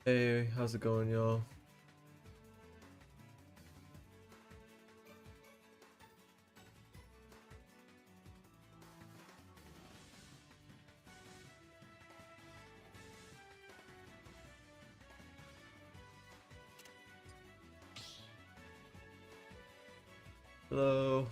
Hey, how's it going, y'all? Hello.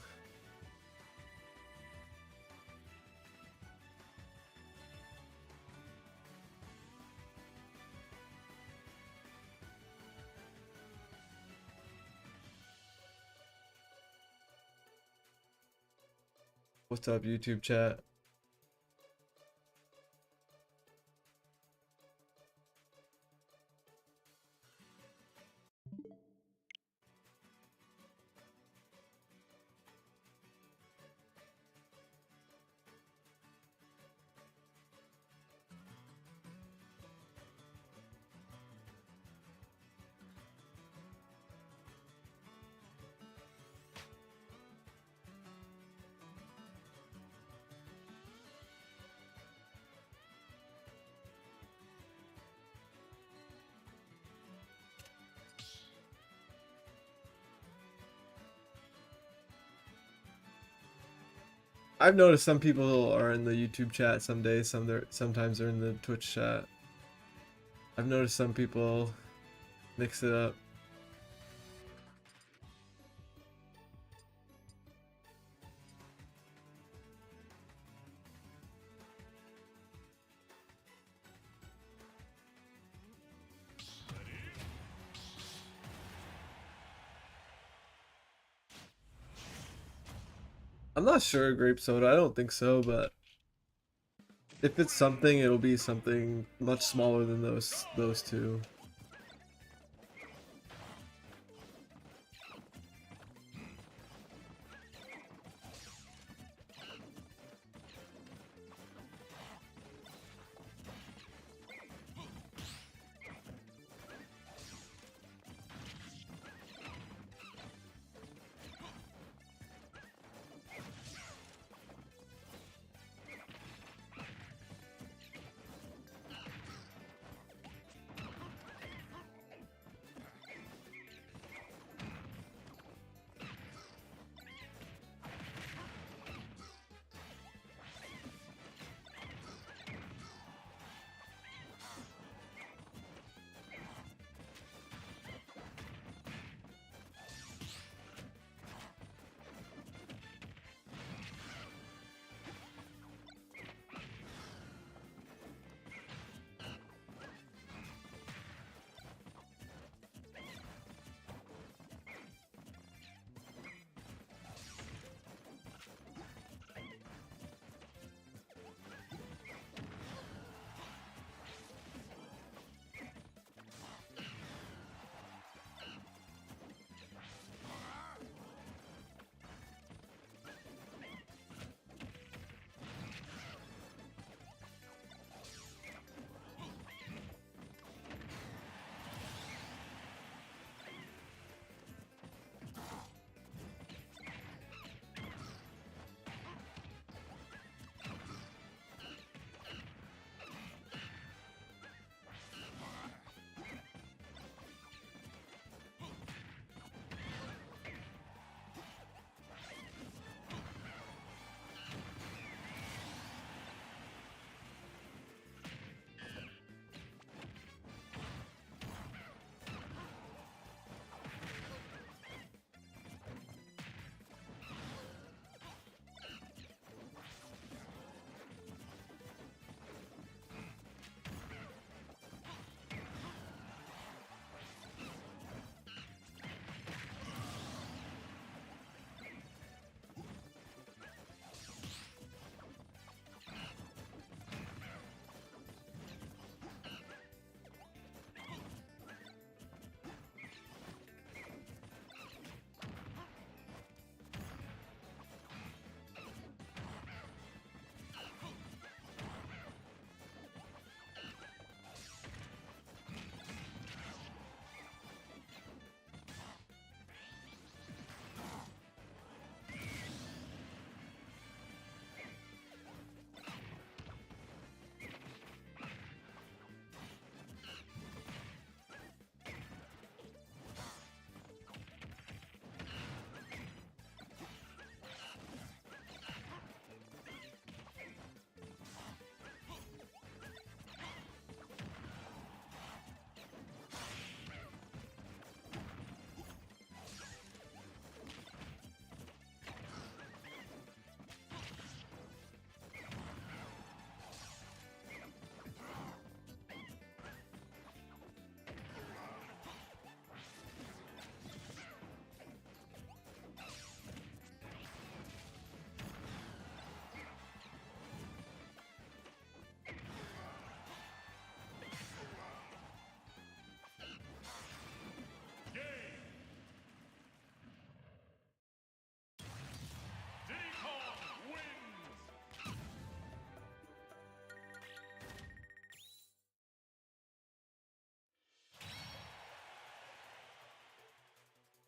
What's up, YouTube chat? I've noticed some people are in the YouTube chat some days, sometimes they're in the Twitch chat. I've noticed some people mix it up. I'm not sure, grape soda. I don't think so, but if it's something, it'll be something much smaller than those two.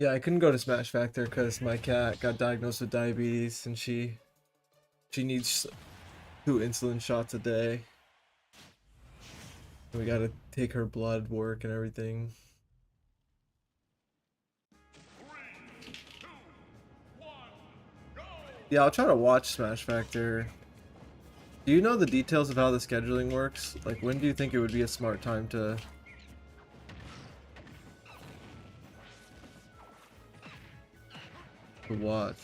Yeah, I couldn't go to Smash Factor because my cat got diagnosed with diabetes and she needs 2 insulin shots a day. We gotta take her blood work and everything. Yeah, I'll try to watch Smash Factor. Do you know the details of how the scheduling works? Like, when do you think it would be a smart time to watch?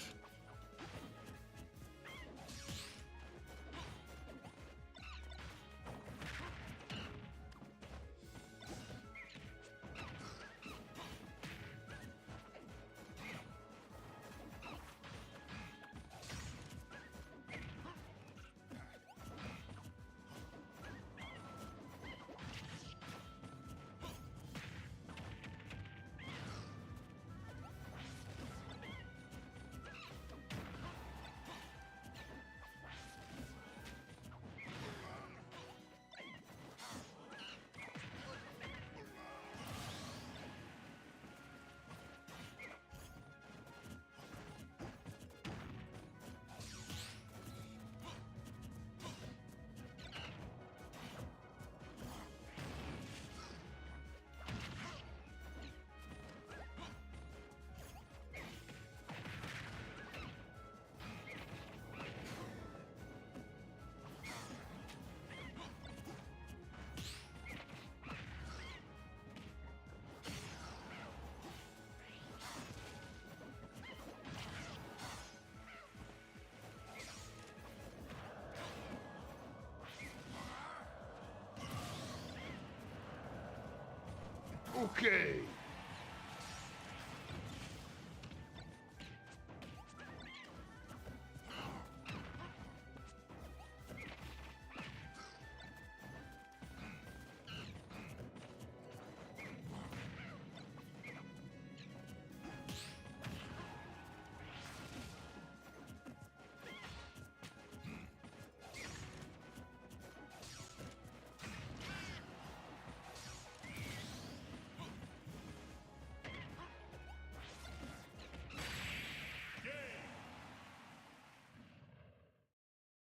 Okay.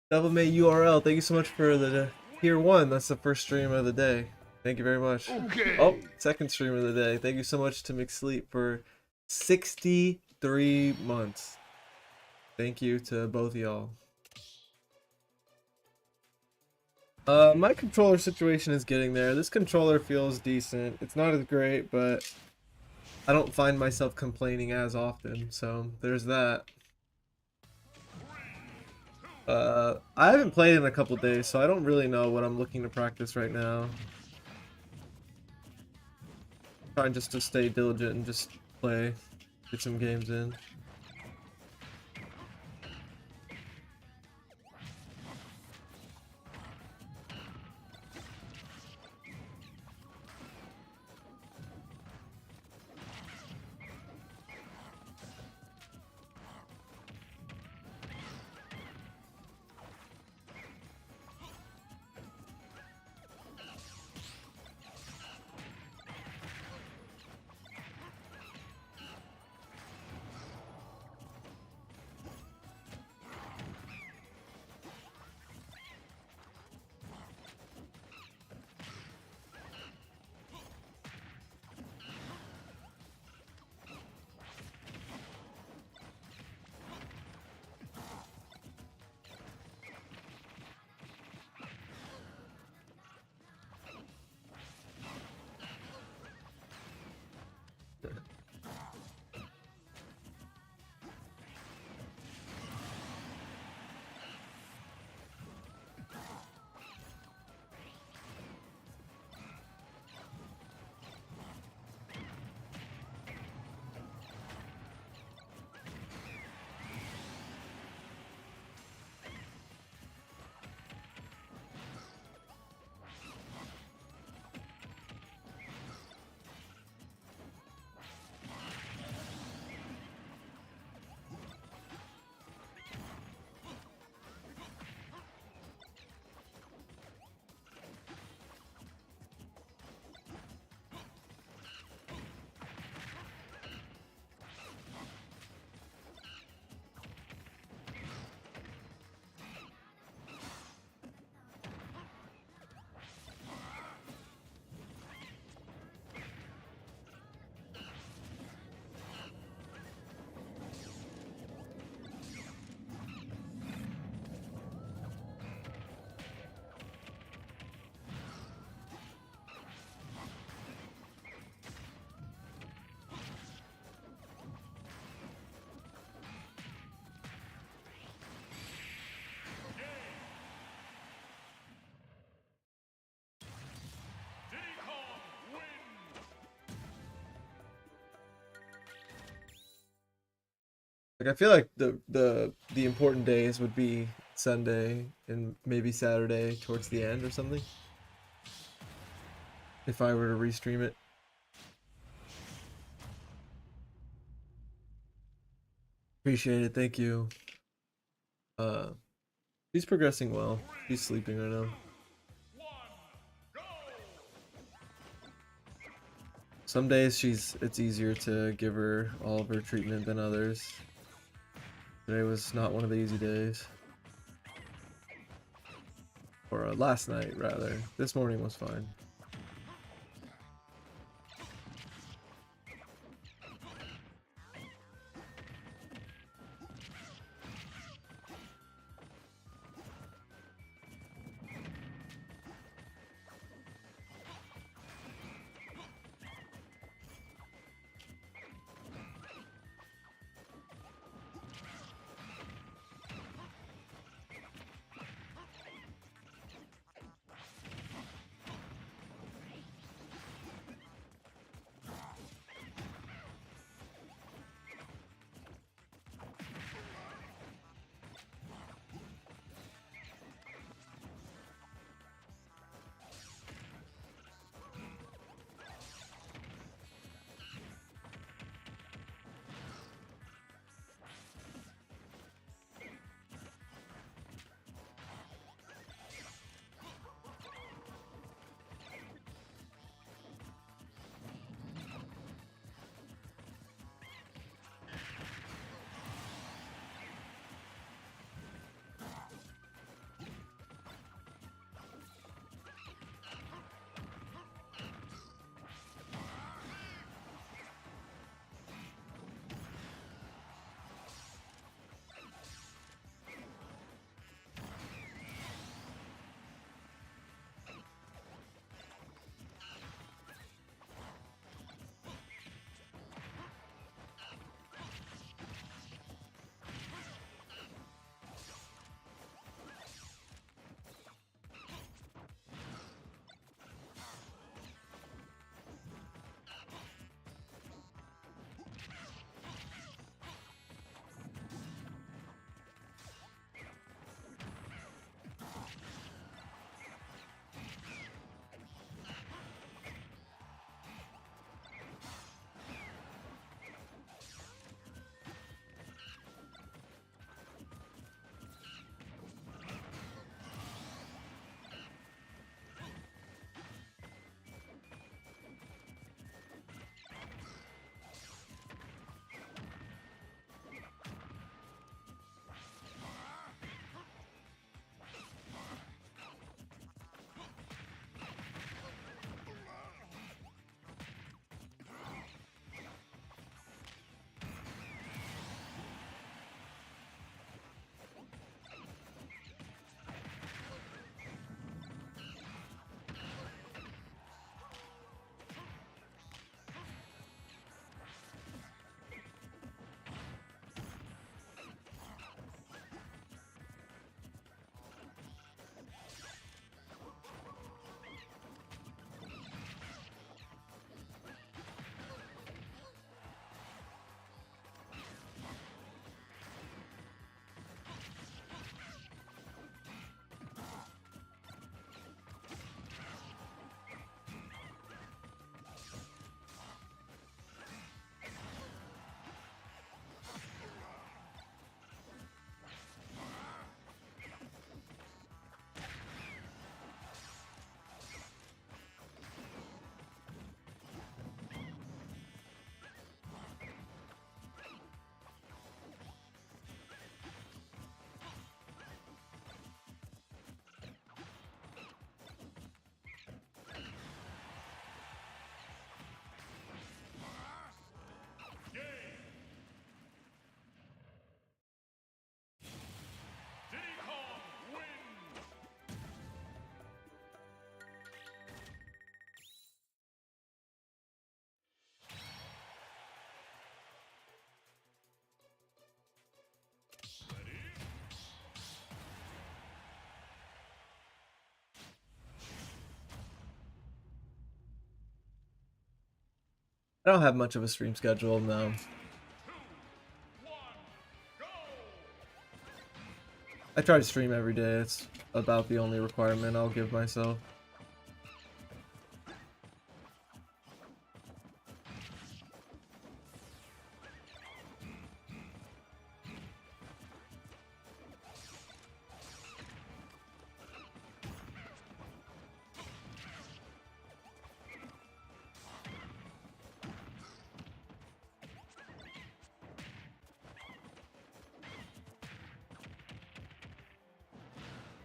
Double May URL, thank you so much for the tier 1. That's the first stream of the day. Thank you very much. Okay. Oh, second stream of the day. Thank you so much to McSleep for 63 months. Thank you to both of y'all. My controller situation is getting there. This controller feels decent. It's not as great, but I don't find myself complaining as often, so there's that. I haven't played in a couple days, so I don't really know what I'm looking to practice right now. Trying just to stay diligent and just play, get some games in. Like I feel like the important days would be Sunday and maybe Saturday towards the end or something. If I were to restream it. Appreciate it, thank you. Uh she's progressing well. She's sleeping right now. Some days it's easier to give her all of her treatment than others. Today was not one of the easy days. Or last night, rather. This morning was fine. I don't have much of a stream schedule now. I try to stream every day. It's about the only requirement I'll give myself.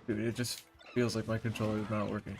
Dude, it just feels like my controller is not working.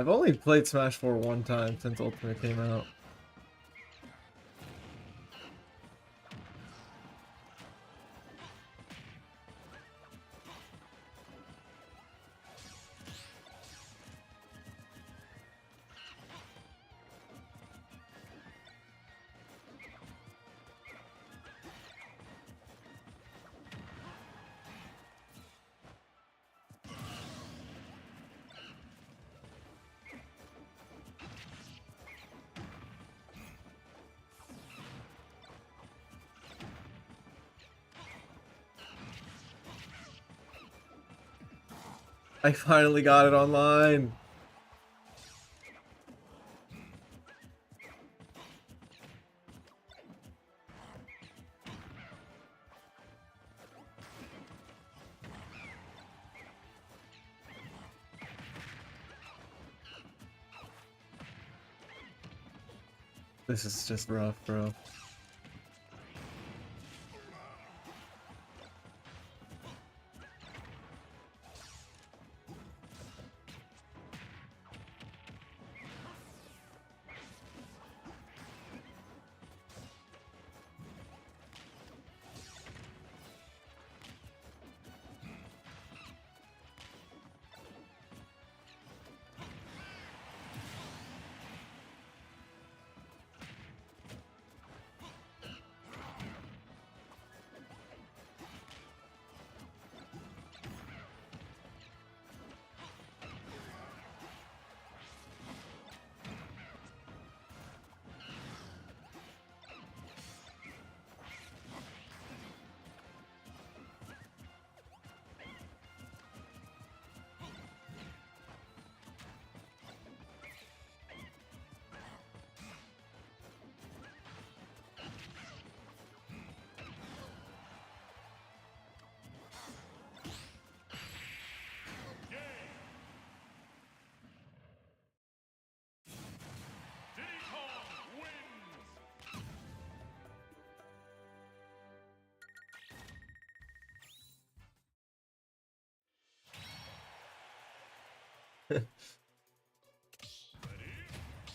I've only played Smash 4 one time since Ultimate came out. I finally got it online. This is just rough, bro.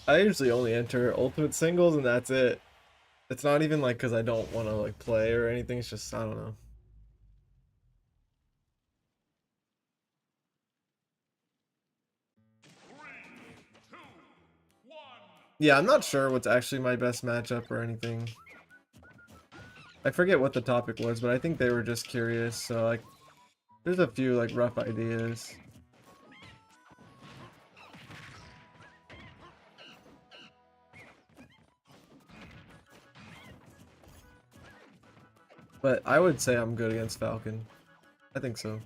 I usually only enter Ultimate Singles and that's it. It's not even like because I don't want to like play or anything. It's just, I don't know. Yeah, I'm not sure what's actually my best matchup or anything. I forget what the topic was, but I think they were just curious, so like There's a few like rough ideas. But I would say I'm good against Falcon. I think so.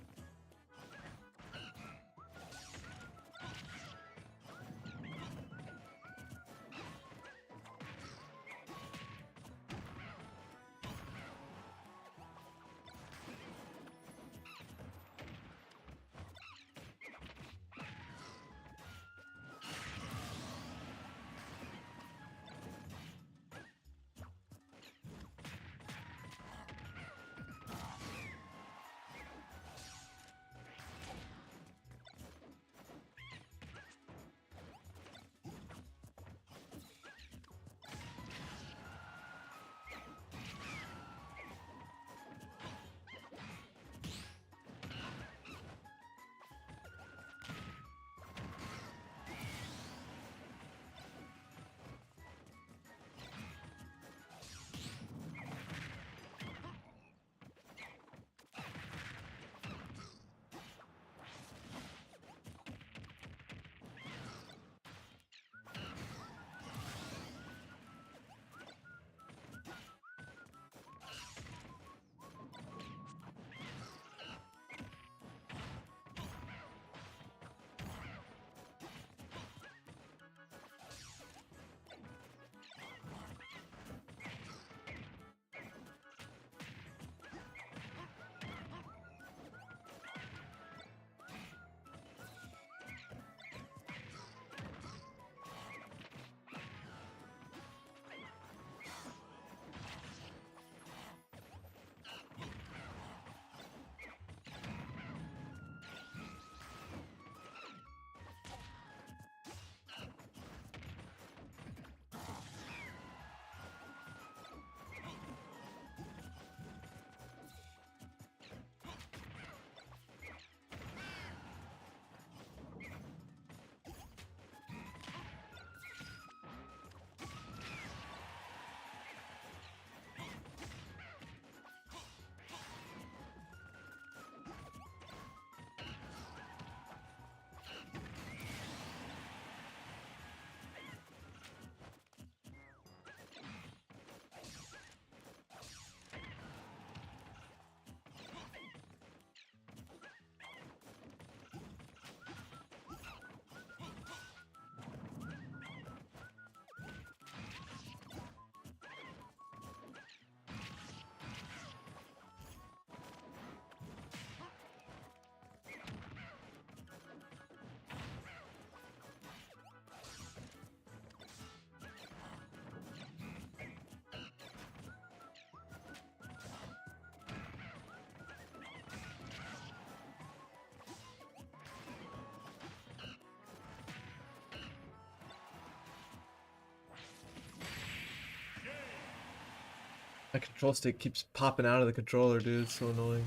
My control stick keeps popping out of the controller, dude. It's so annoying.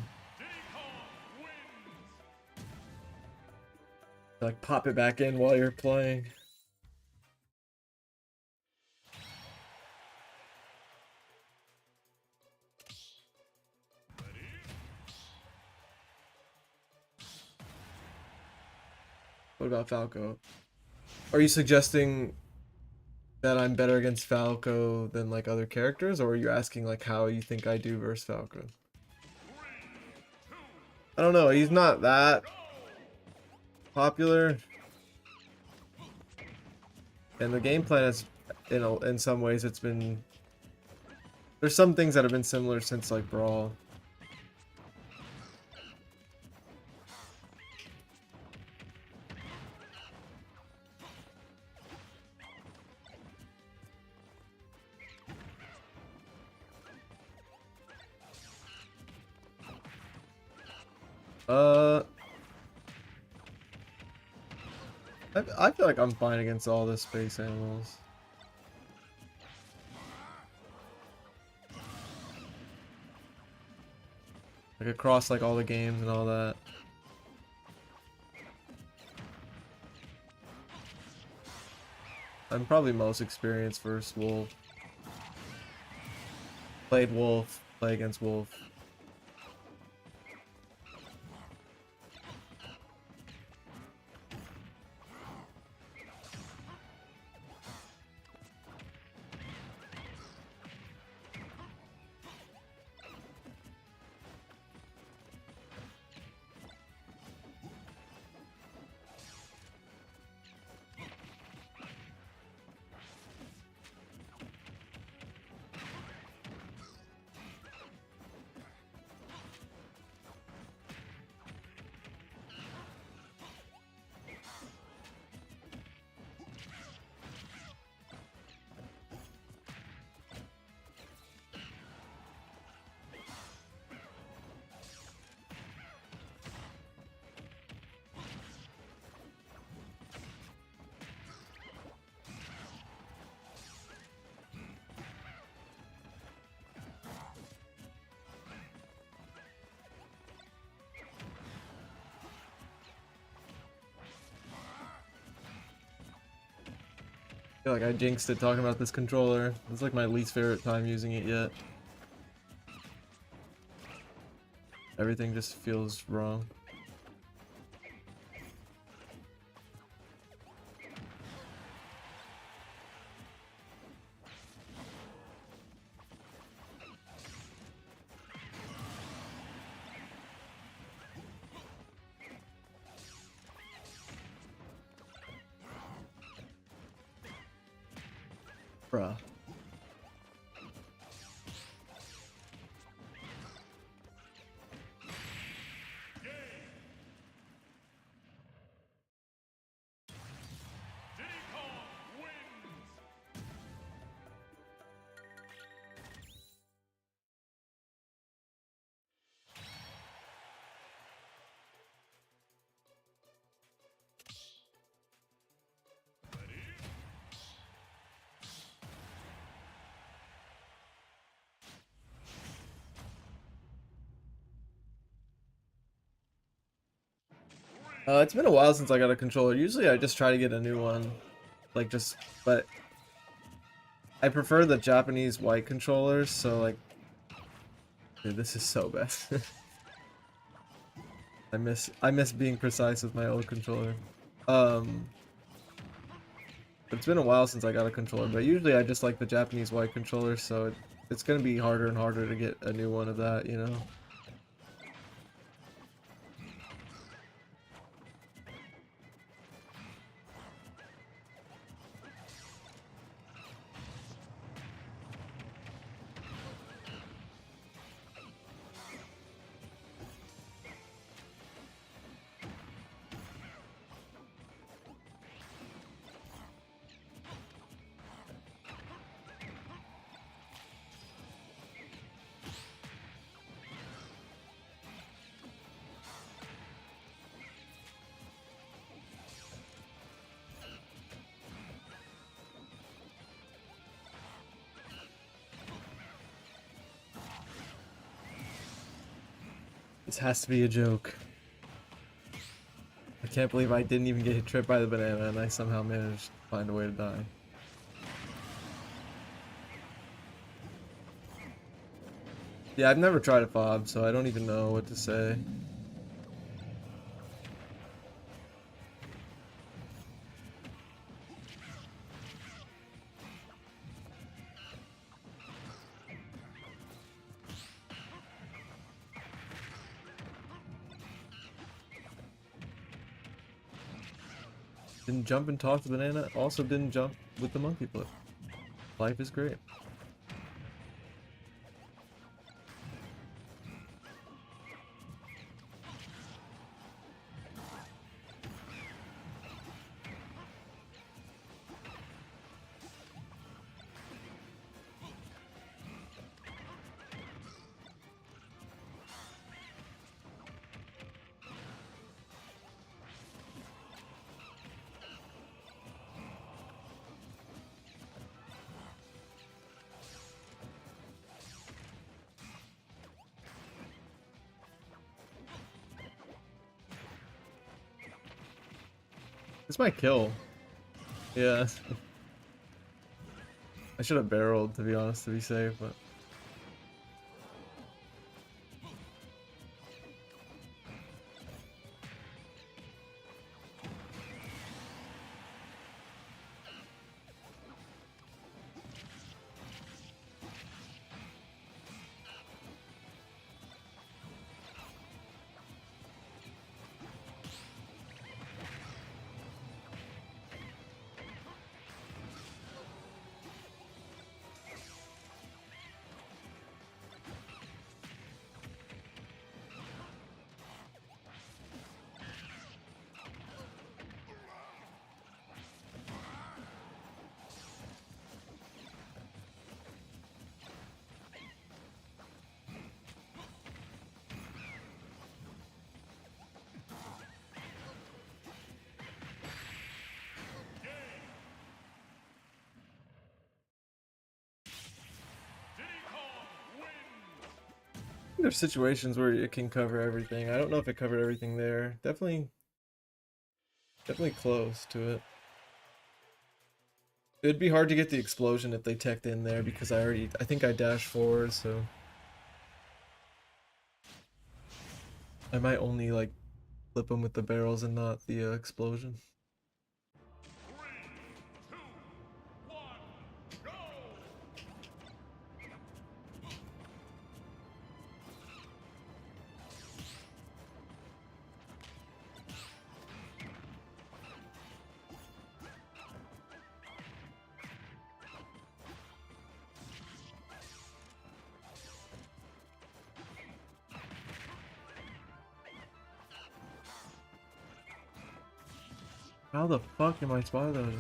Like, pop it back in while you're playing. What about Falco? Are you suggesting that I'm better against Falco than like other characters, or are you asking like how you think I do versus Falco? I don't know. He's not that popular, and the game plan is, in some ways, it's been. There's some things that have been similar since like Brawl. I feel like I'm fine against all the space animals. Like across like all the games and all that. I'm probably most experienced versus Wolf. Played Wolf, play against Wolf. feel like I jinxed it talking about this controller. It's like my least favorite time using it yet. Everything just feels wrong. Bruh. It's been a while since I got a controller. Usually I just try to get a new one. Like but I prefer the Japanese white controllers, so like, dude, this is so bad. I miss being precise with my old controller. It's been a while since I got a controller, but usually I just like the Japanese white controller, so it's gonna be harder and harder to get a new one of that, you know? This has to be a joke. I can't believe I didn't even get tripped by the banana and I somehow managed to find a way to die. Yeah, I've never tried a fob, so I don't even know what to say. Didn't jump and toss the banana, also didn't jump with the monkey flip. Life is great. This might kill. Yeah. I should have barreled, to be honest, to be safe, but... There's situations where it can cover everything. I don't know if it covered everything there. Definitely close to it. It'd be hard to get the explosion if they teched in there because I think I dashed forward, so I might only like flip them with the barrels and not the explosion. How the fuck am I spy dodging?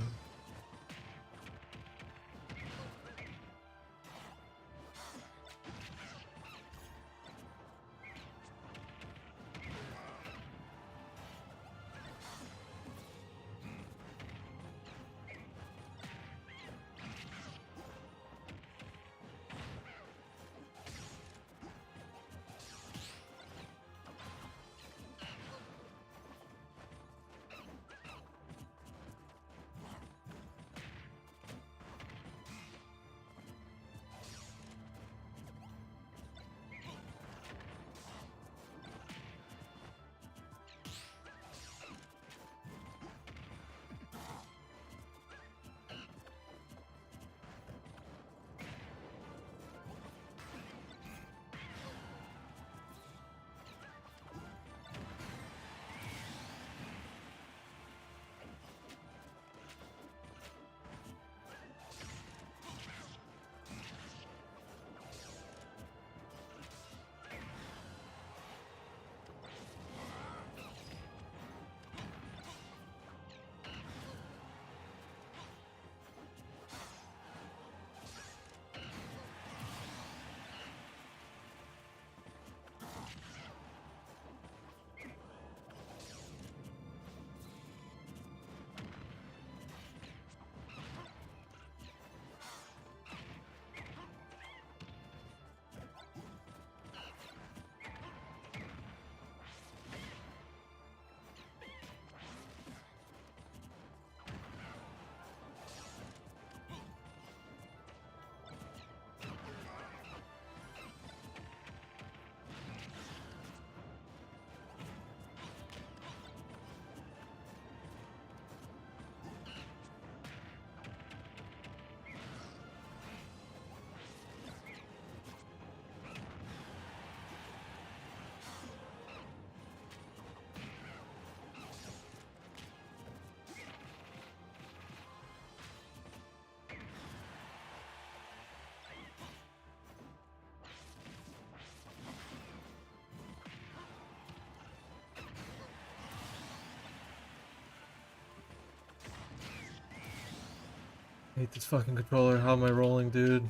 I hate this fucking controller. How am I rolling, dude?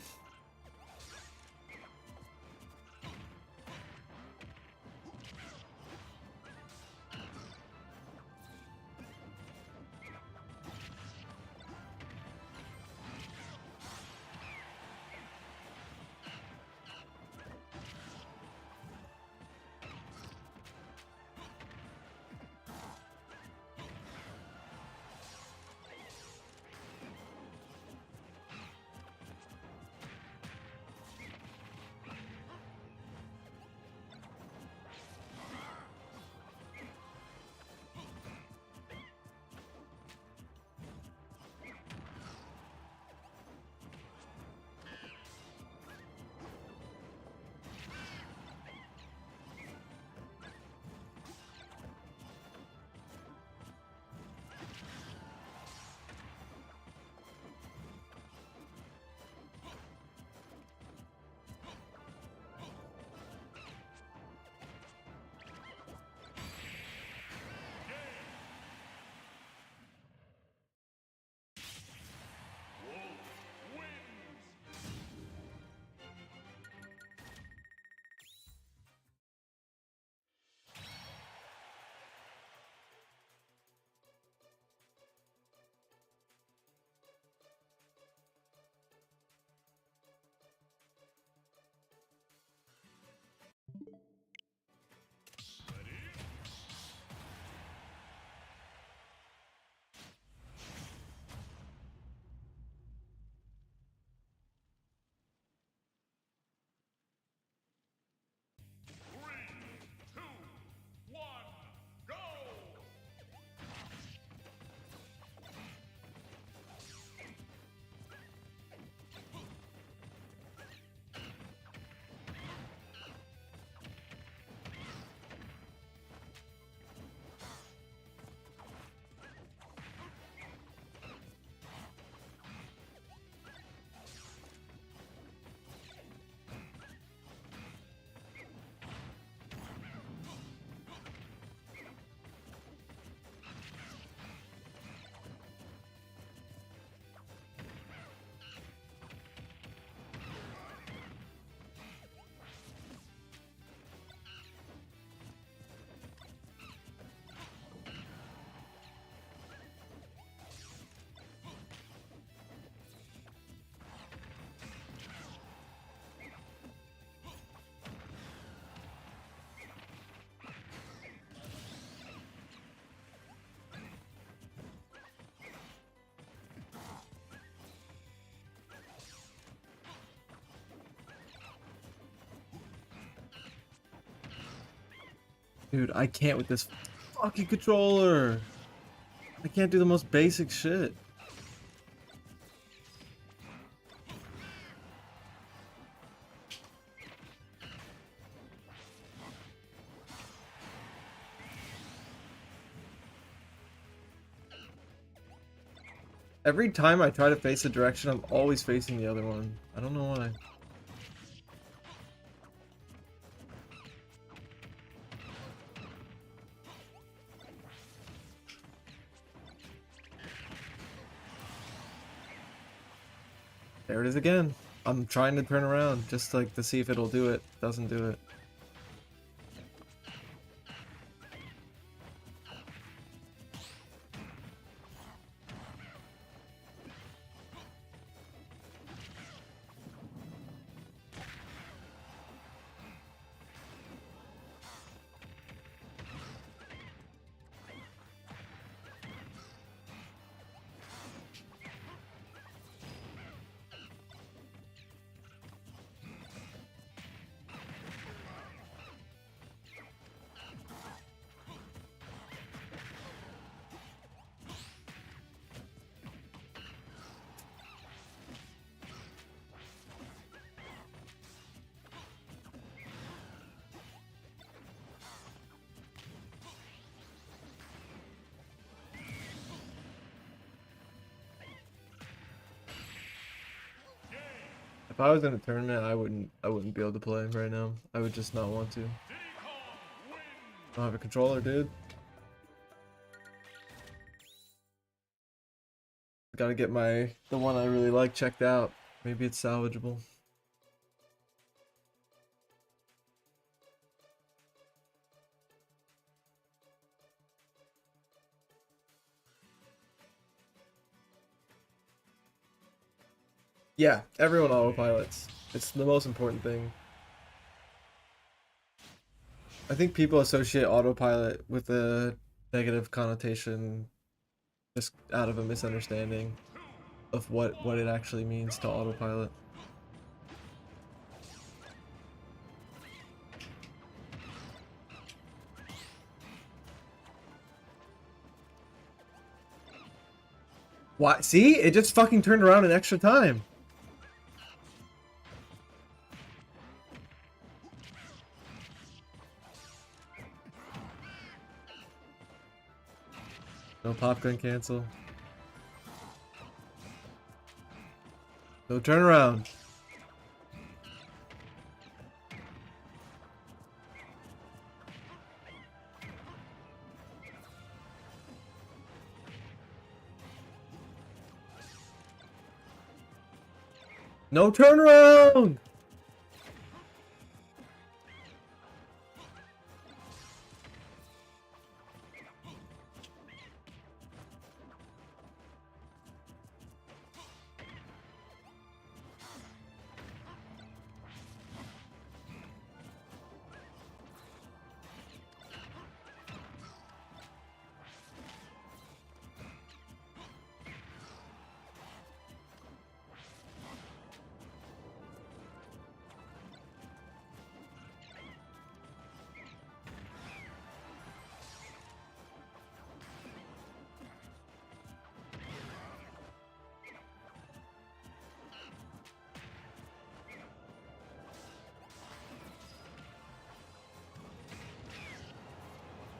Dude, I can't with this fucking controller. I can't do the most basic shit. Every time I try to face a direction, I'm always facing the other one. I don't know why. There it is again. I'm trying to turn around just like to see if it'll do it. Doesn't do it. If I was in a tournament, I wouldn't be able to play right now. I would just not want to. I don't have a controller, dude. Gotta get the one I really like checked out. Maybe it's salvageable. Yeah, everyone autopilots. It's the most important thing. I think people associate autopilot with a negative connotation just out of a misunderstanding of what it actually means to autopilot. Why? See? It just fucking turned around in extra time. No pop gun cancel. No turnaround. No turnaround!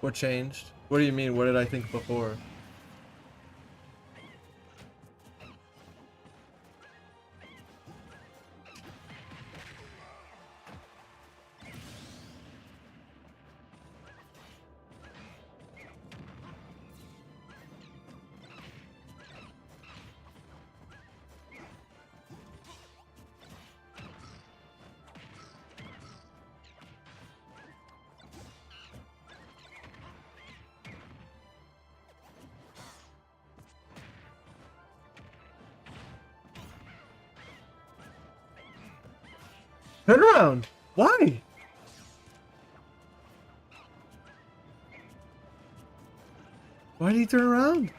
What changed? What do you mean? What did I think before? Turn around! Why? Why did he turn around?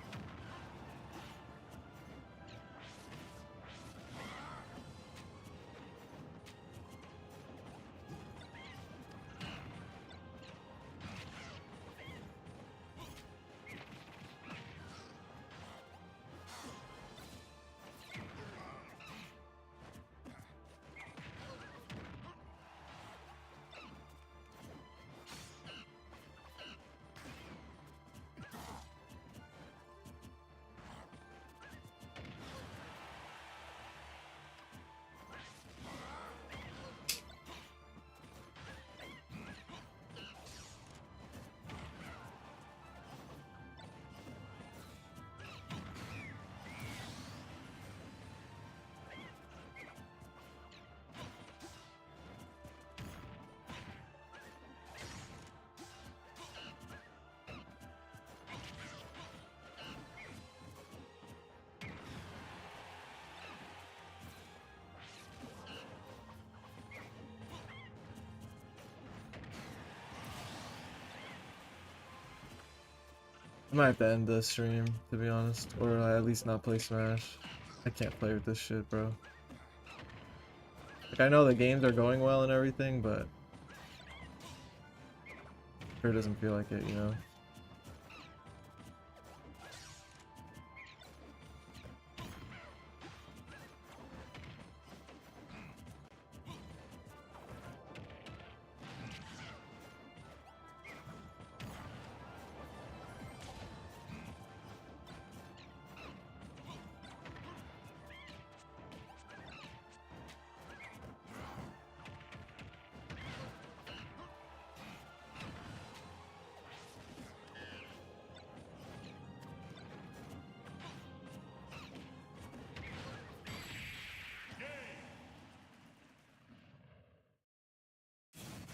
I might have to end the stream, to be honest, or at least not play Smash. I can't play with this shit, bro. Like, I know the games are going well and everything, but sure doesn't feel like it, you know?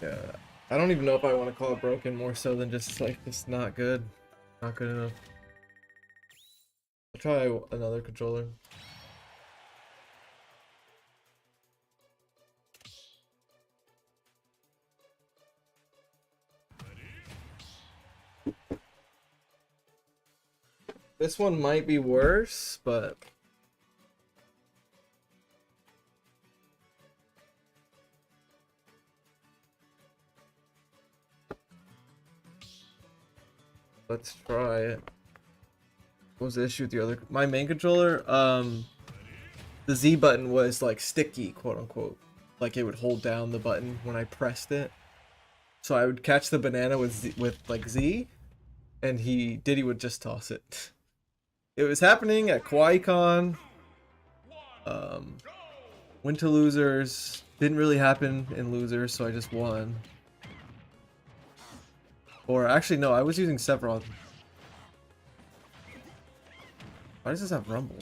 Yeah, I don't even know if I want to call it broken more so than just like just not good. Not good enough. I'll try another controller. This one might be worse, but let's try it. What was the issue with the other? My main controller, the Z button was like sticky, quote unquote. Like it would hold down the button when I pressed it. So I would catch the banana with like Z, and Diddy would just toss it. It was happening at QuaiCon. Went to losers. Didn't really happen in losers, so I just won. Or actually, no, I was using Sephiroth. Why does this have rumble?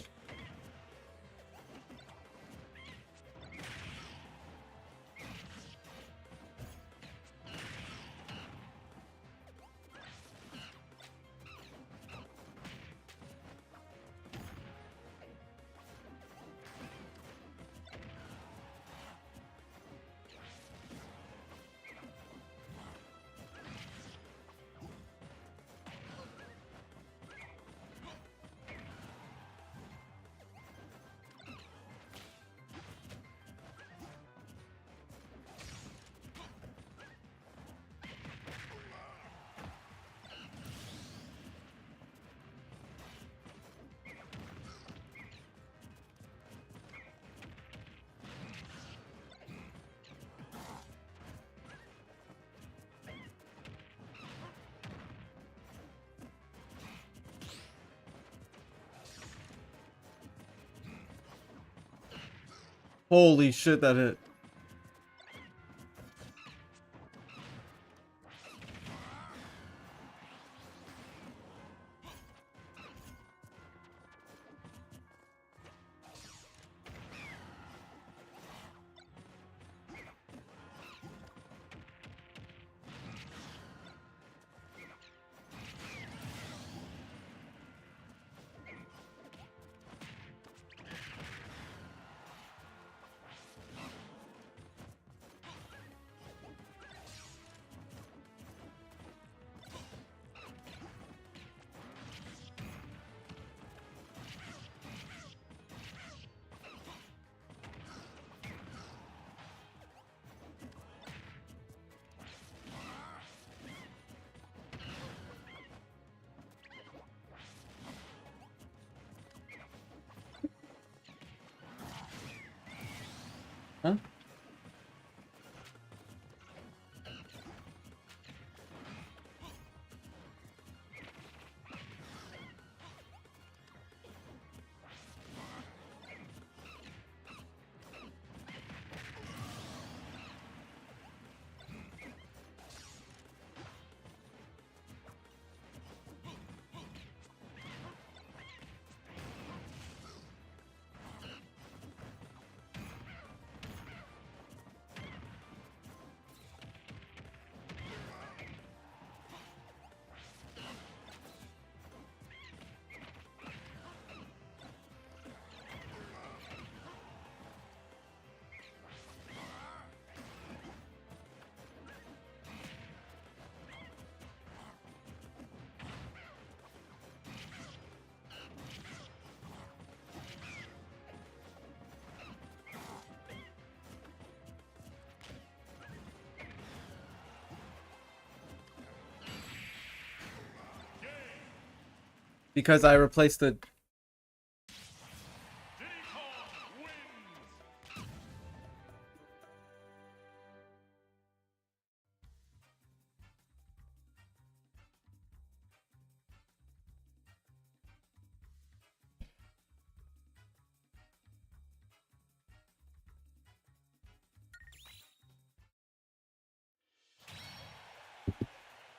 Holy shit, that hit. Because I replaced the...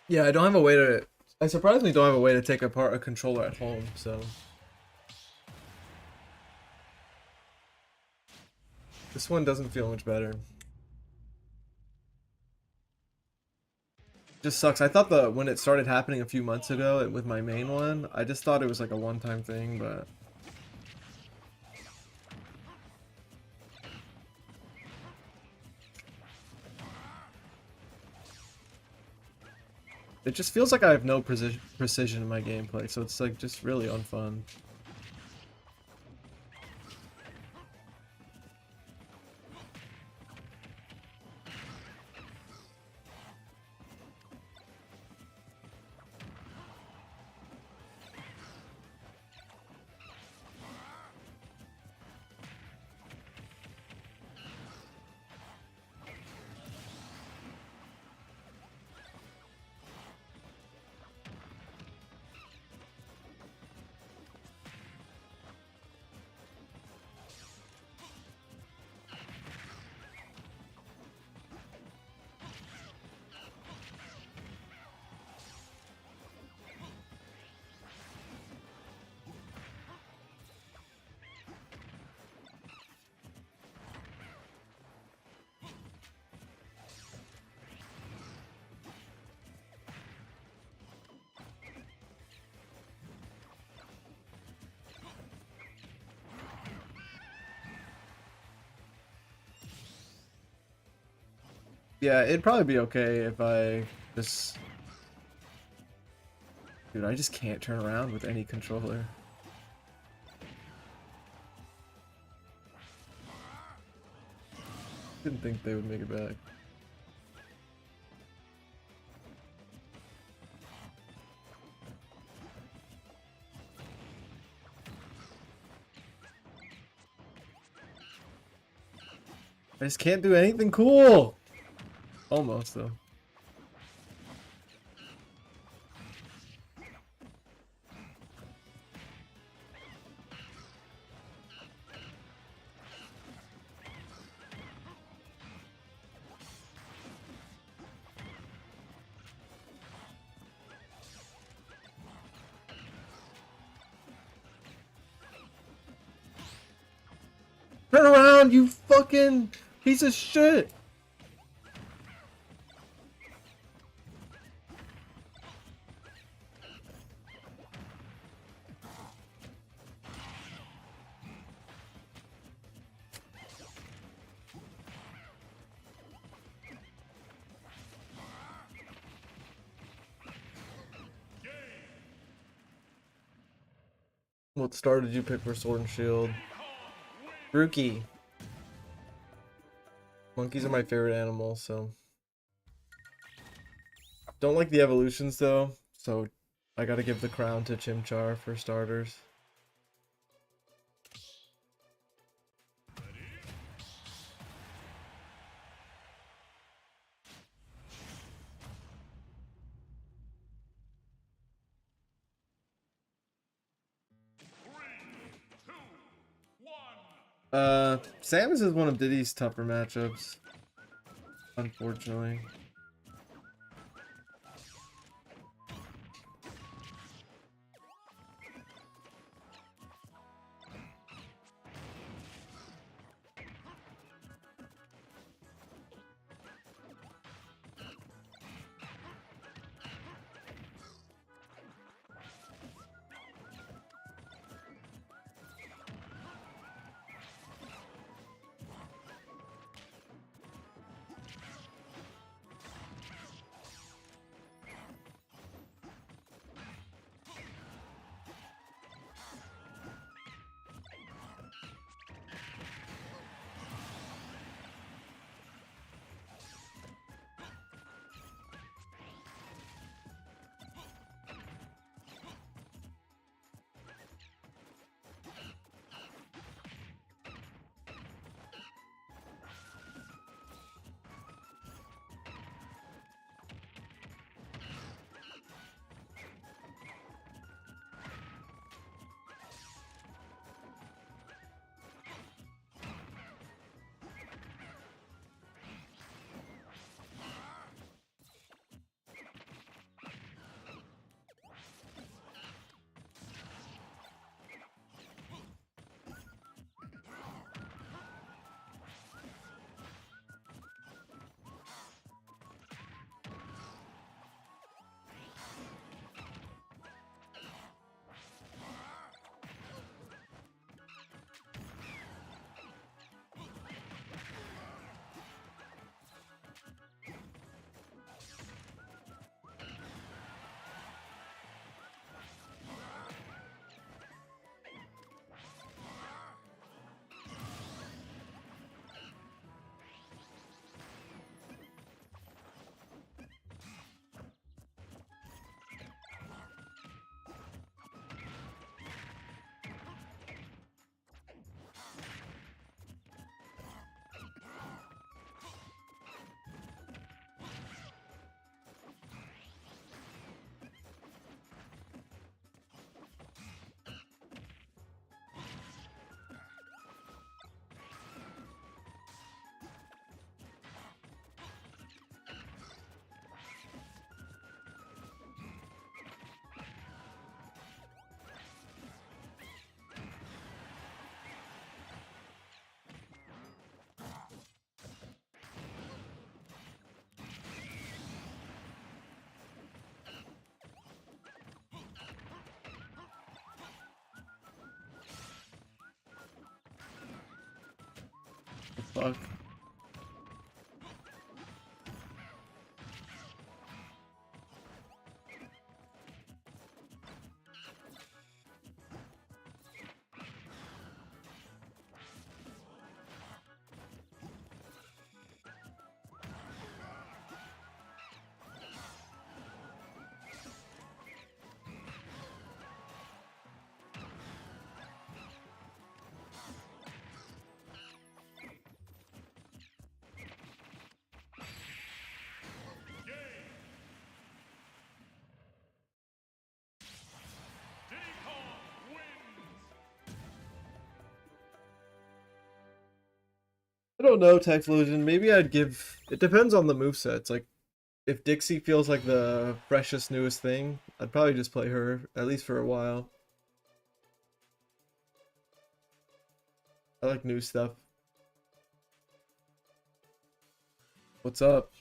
Yeah, I don't have a way to... I surprisingly don't have a way to take apart a controller at home, so... This one doesn't feel much better. Just sucks. I thought when it started happening a few months ago with my main one, I just thought it was like a one-time thing, but... It just feels like I have no precision in my gameplay, so it's like just really unfun. Yeah, it'd probably be okay if I just... Dude, I just can't turn around with any controller. Didn't think they would make it back. I just can't do anything cool! Almost, though. Turn around, you fucking piece of shit! What star did you pick for Sword and Shield? Rookie. Monkeys are my favorite animal, so... Don't like the evolutions, though, so I gotta give the crown to Chimchar for starters. Samus is one of Diddy's tougher matchups, unfortunately. Fuck. I don't know, Techlusion. Maybe I'd give. It depends on the movesets. Like, if Dixie feels like the freshest, newest thing, I'd probably just play her, at least for a while. I like new stuff. What's up?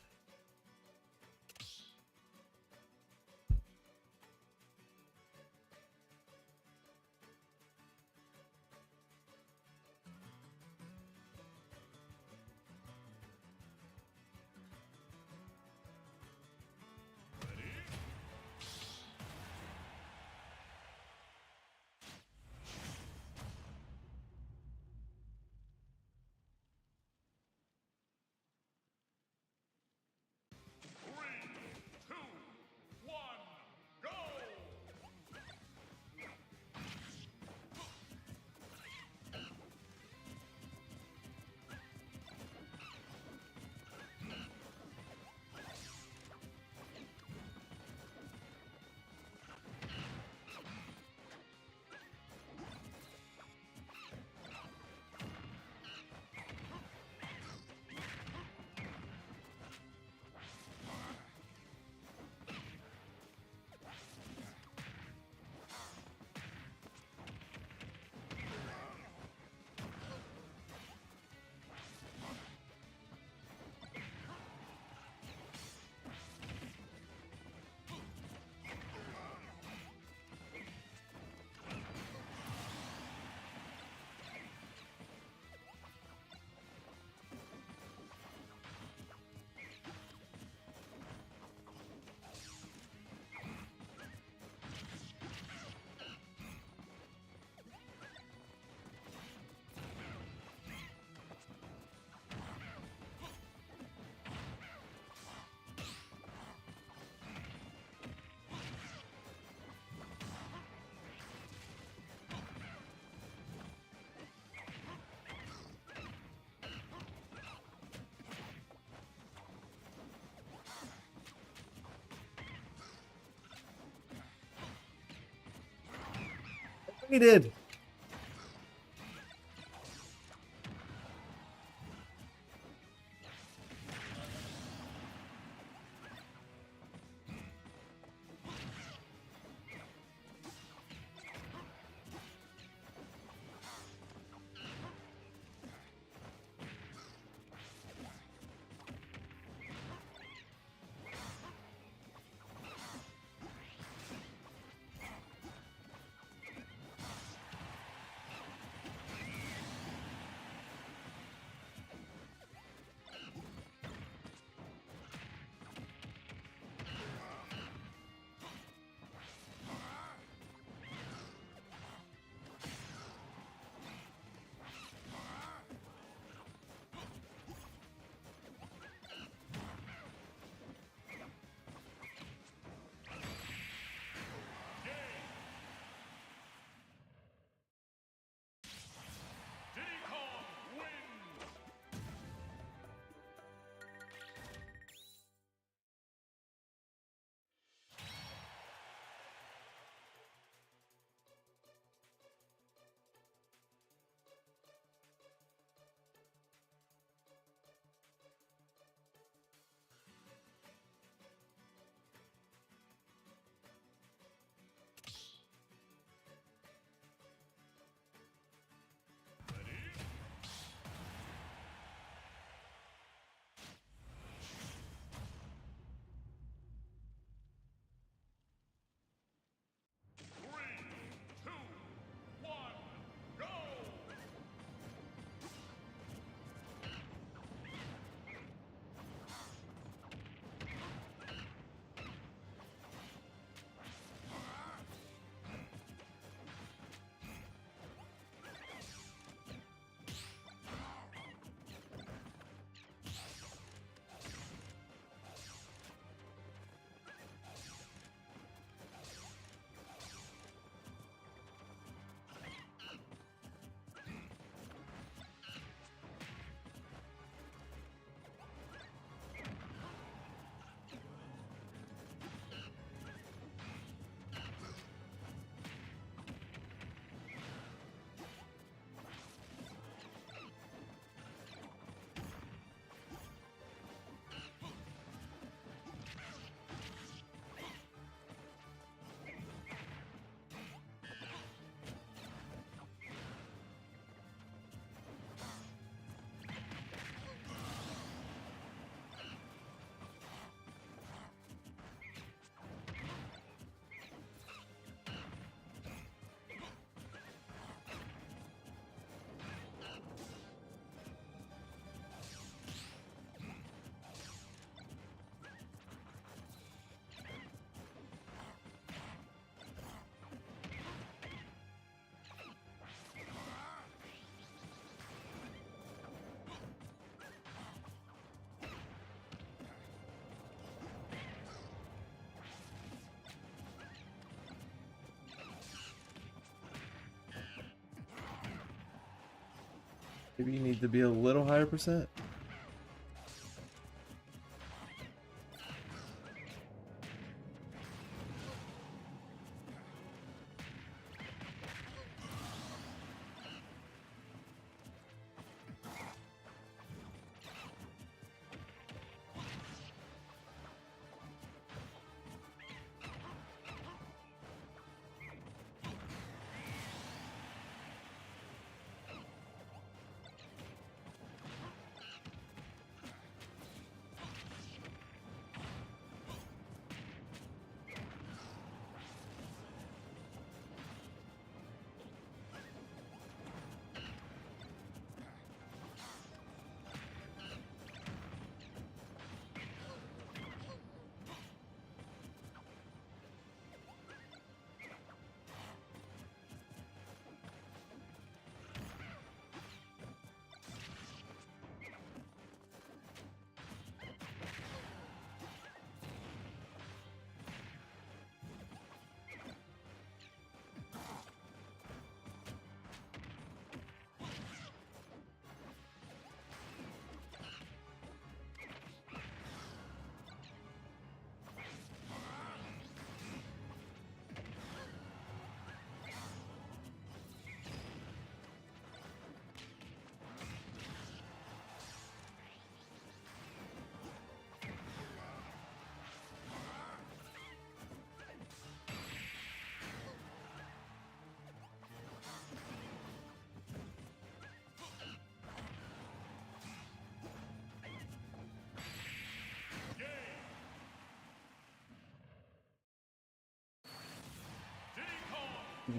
He did. Maybe you need to be a little higher percent.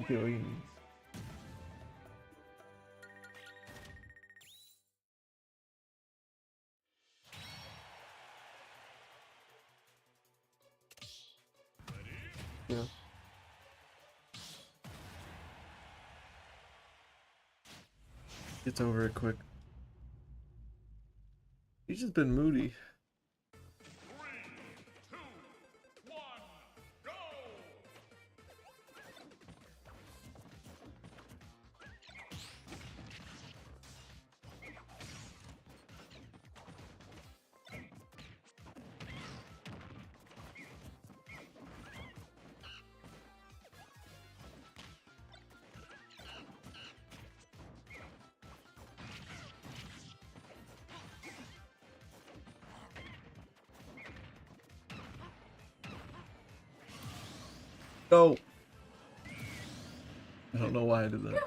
Going. Yeah. Gets over it quick. He's just been moody. Go. I don't know why I did that.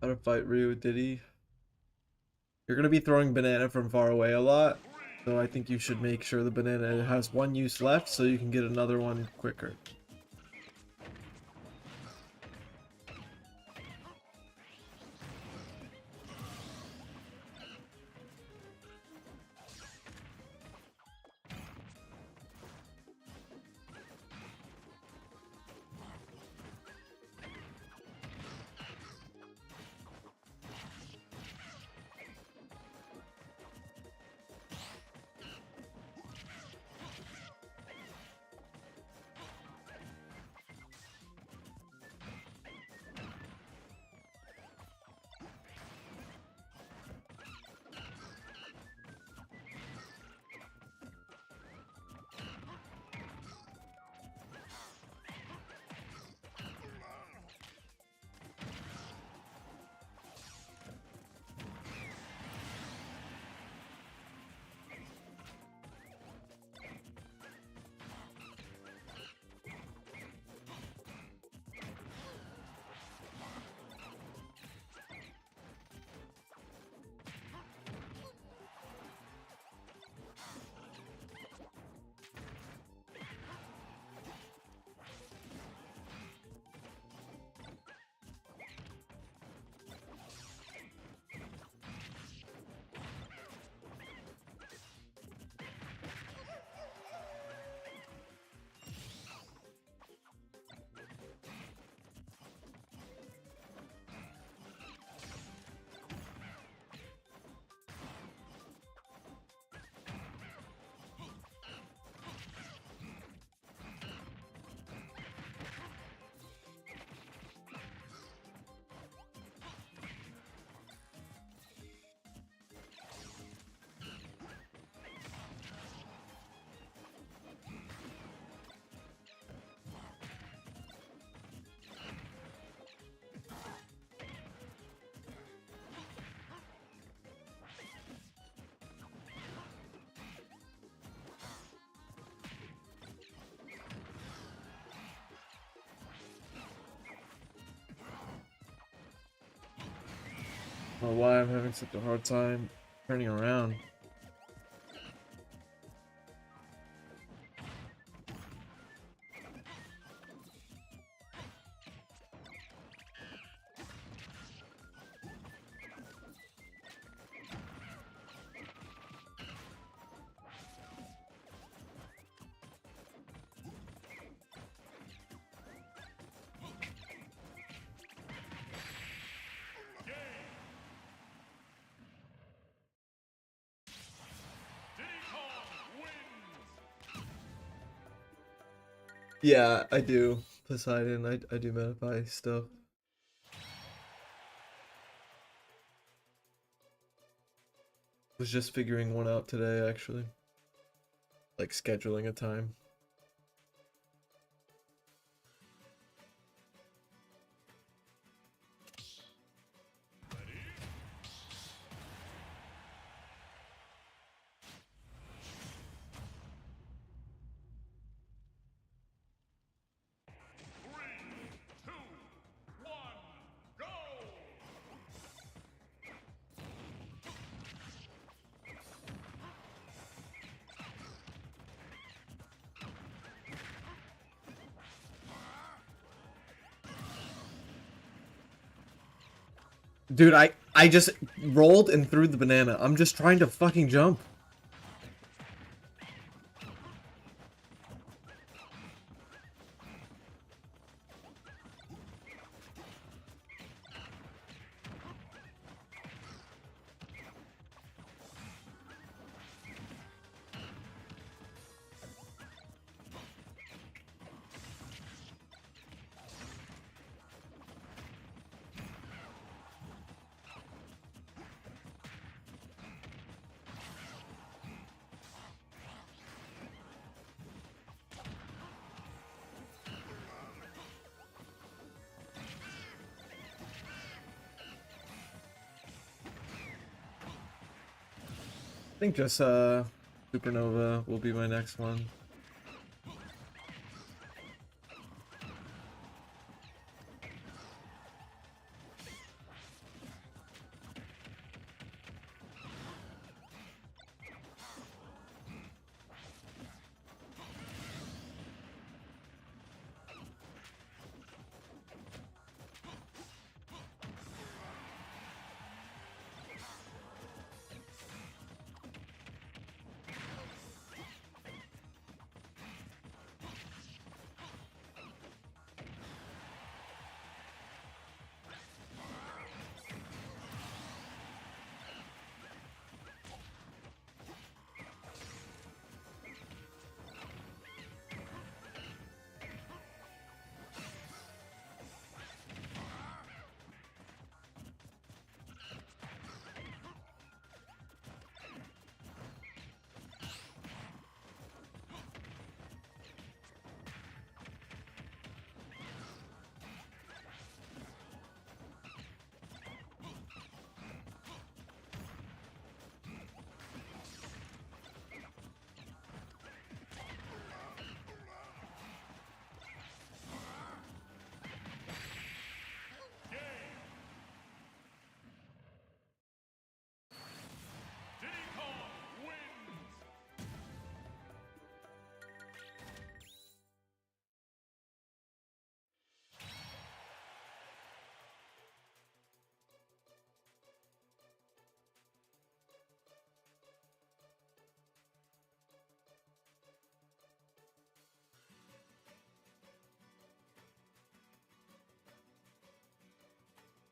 How to fight Ryu Diddy. You're gonna be throwing banana from far away a lot, so I think you should make sure the banana has one use left so you can get another one quicker. I don't know why I'm having such a hard time turning around. Yeah, I do. Poseidon, I do Metapie stuff. Was just figuring one out today, actually. Like scheduling a time. Dude, I just rolled and threw the banana. I'm just trying to fucking jump. I think just Supernova will be my next one.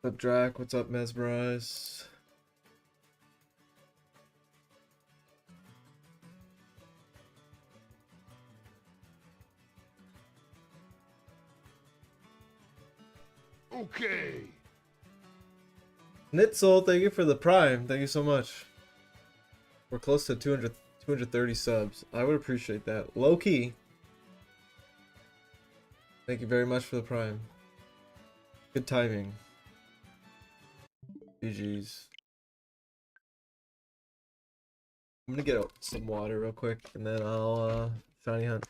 What's up, Drac? What's up, Mesmerize? Okay. Nitzel, thank you for the prime. Thank you so much. We're close to 230 subs. I would appreciate that. Low key. Thank you very much for the prime. Good timing. GG's. I'm gonna get some water real quick and then I'll shiny hunt.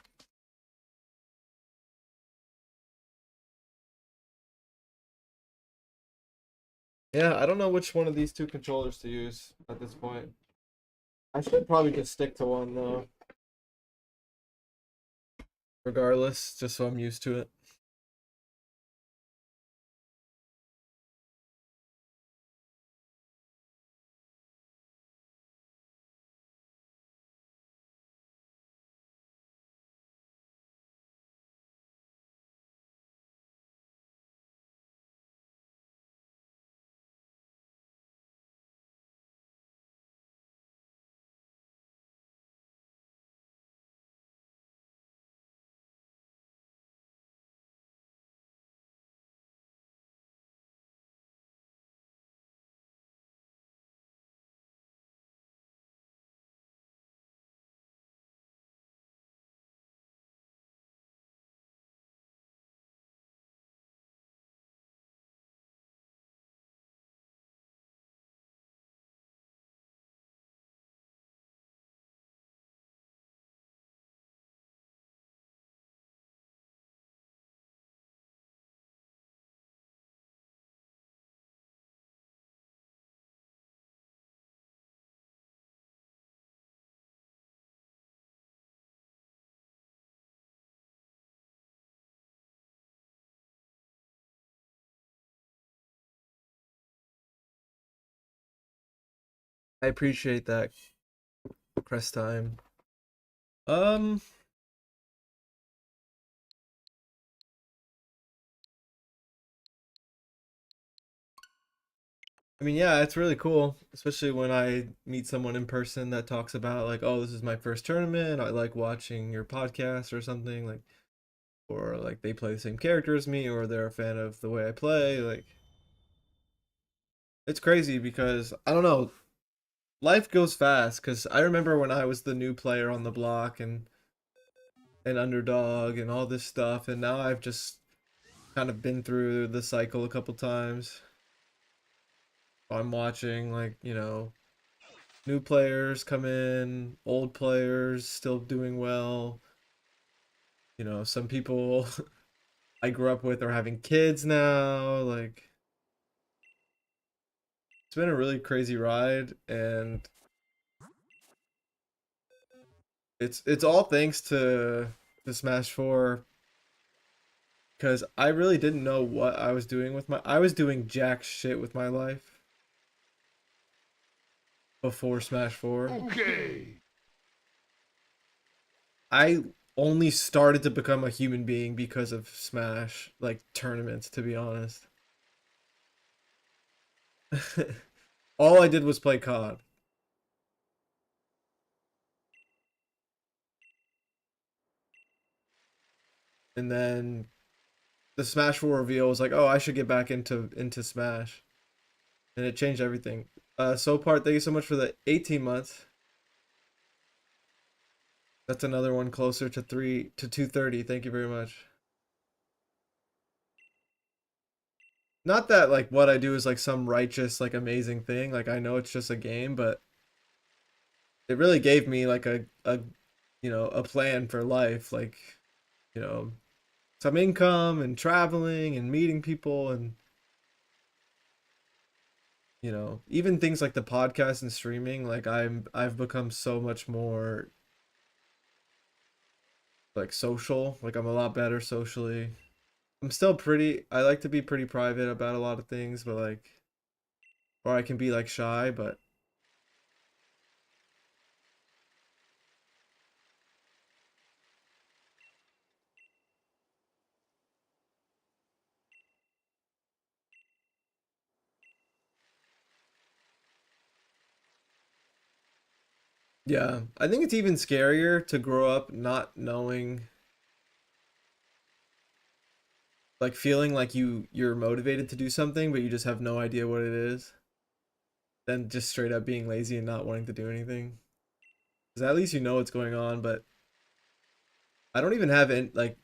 Yeah, I don't know which one of these two controllers to use at this point. I should probably just stick to one though. Regardless, just so I'm used to it. I appreciate that, Crest time. I mean, yeah, it's really cool, especially when I meet someone in person that talks about like, oh, this is my first tournament. I like watching your podcast or something like, or like they play the same character as me, or they're a fan of the way I play. Like, it's crazy because I don't know, life goes fast. Because I remember when I was the new player on the block and underdog and all this stuff, and now I've just kind of been through the cycle a couple times. I'm watching like, new players come in, old players still doing well. Some people I grew up with are having kids now. Like, it's been a really crazy ride, and it's all thanks to Smash 4 because I really didn't know what I was doing with my I was doing jack shit with my life before Smash 4. Okay. I only started to become a human being because of Smash, like tournaments, to be honest. All I did was play COD. And then the Smash 4 reveal was like, oh, I should get back into Smash. And it changed everything. So part, thank you so much for the 18 months. That's another one closer to 230. Thank you very much. Not that like what I do is like some righteous, like amazing thing. Like I know it's just a game, but it really gave me like a plan for life. Like, you know, some income and traveling and meeting people and even things like the podcast and streaming, like I've become so much more like social. Like I'm a lot better socially. I'm still pretty I like to be pretty private about a lot of things, but like or I can be like shy, but Yeah, I think it's even scarier to grow up not knowing, like feeling like you're motivated to do something, but you just have no idea what it is, than just straight up being lazy and not wanting to do anything. Because at least you know what's going on, but I don't even have any, like,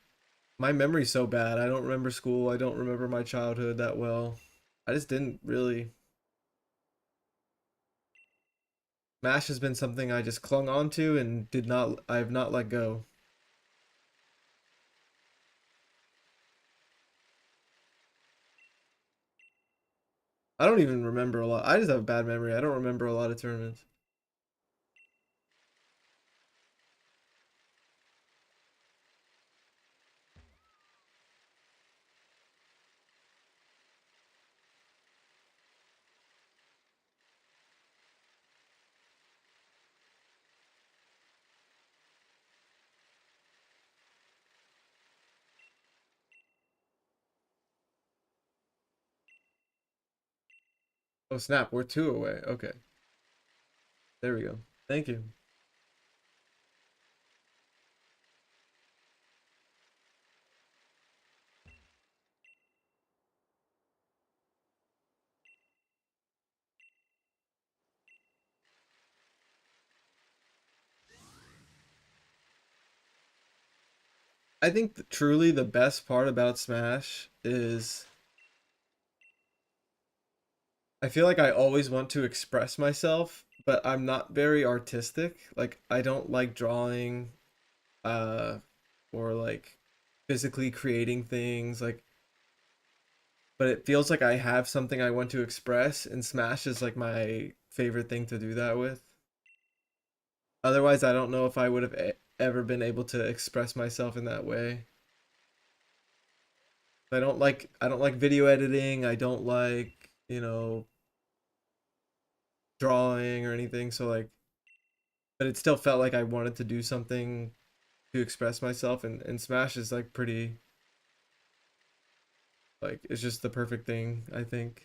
my memory's so bad. I don't remember school. I don't remember my childhood that well. I just didn't really. Smash has been something I just clung on to and I have not let go. I don't even remember a lot. I just have a bad memory. I don't remember a lot of tournaments. Oh snap, we're two away. Okay, there we go. Thank you. I think truly the best part about Smash is I feel like I always want to express myself, but I'm not very artistic. Like I don't like drawing, uh, or like physically creating things. Like, but it feels like I have something I want to express, and Smash is like my favorite thing to do that with. Otherwise, I don't know if I would have ever been able to express myself in that way. I don't like video editing. I don't like, drawing or anything. So like, but it still felt like I wanted to do something to express myself, and Smash is like pretty, like it's just the perfect thing, I think.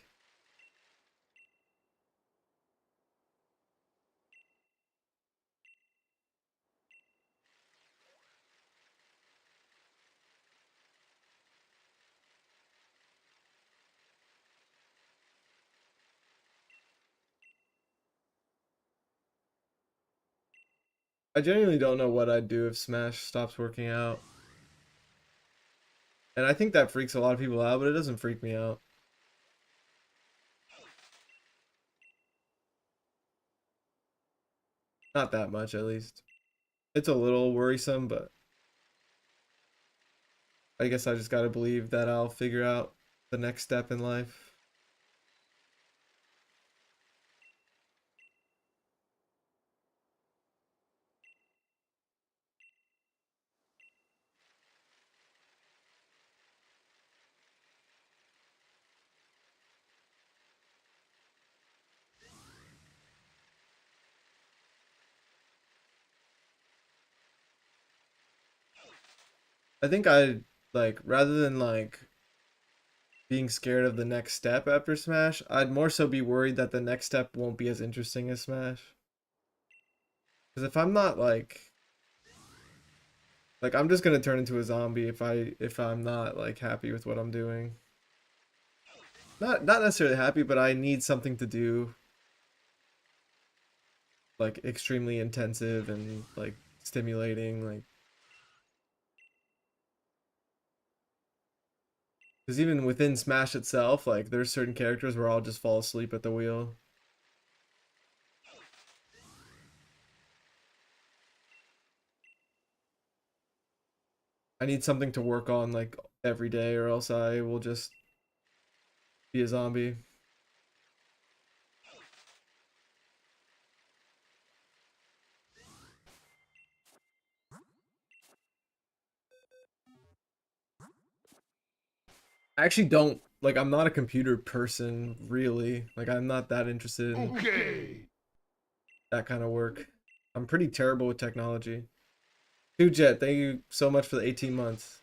I genuinely don't know what I'd do if Smash stops working out. And I think that freaks a lot of people out, but it doesn't freak me out. Not that much, at least. It's a little worrisome, but I guess I just gotta believe that I'll figure out the next step in life. I think I like rather than like being scared of the next step after Smash, I'd more so be worried that the next step won't be as interesting as Smash. Because if I'm not like I'm just gonna turn into a zombie if I'm not like happy with what I'm doing. Not necessarily happy, but I need something to do like extremely intensive and like stimulating, like because even within Smash itself, like there's certain characters where I'll just fall asleep at the wheel. I need something to work on like every day, or else I will just be a zombie. I actually don't like I'm not a computer person really. Like I'm not that interested in Okay. that kind of work. I'm pretty terrible with technology. Dude Jet, thank you so much for the 18 months.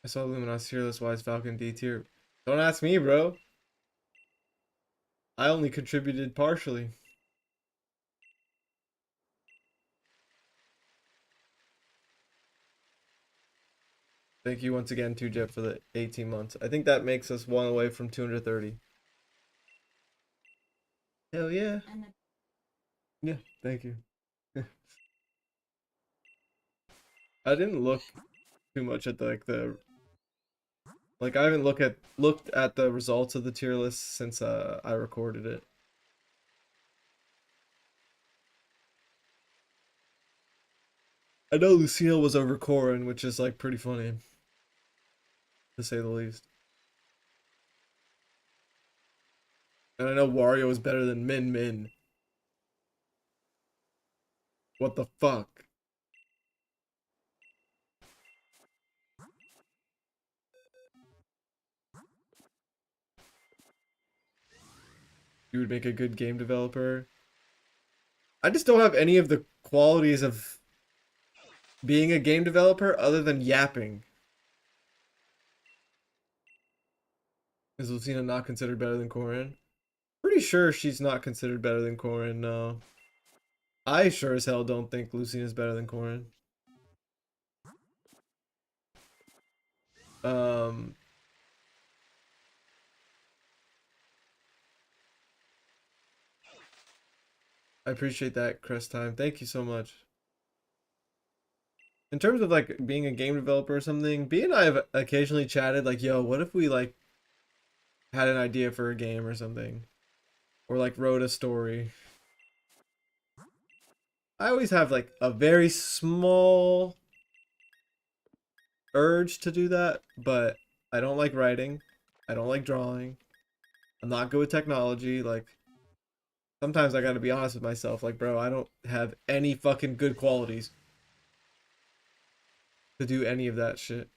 I saw Luminos tier list. Why is Falcon D tier? Don't ask me, bro. I only contributed partially. Thank you once again, 2Jet, for the 18 months. I think that makes us one away from 230. Hell yeah. Yeah, thank you. I didn't look too much at I haven't looked at the results of the tier list since I recorded it. I know Lucille was over Corin, which is like pretty funny, to say the least. And I know Wario is better than Min Min. What the fuck? You would make a good game developer. I just don't have any of the qualities of being a game developer other than yapping. Is Lucina not considered better than Corin? Pretty sure she's not considered better than Corin, no. I sure as hell don't think Lucina's better than Corin. Um, I appreciate that, Crest Time. Thank you so much. In terms of like being a game developer or something, B and I have occasionally chatted like, yo, what if we like had an idea for a game or something? Or like wrote a story. I always have like a very small urge to do that, but I don't like writing. I don't like drawing. I'm not good with technology. Like, sometimes I gotta be honest with myself. Like, bro, I don't have any fucking good qualities to do any of that shit.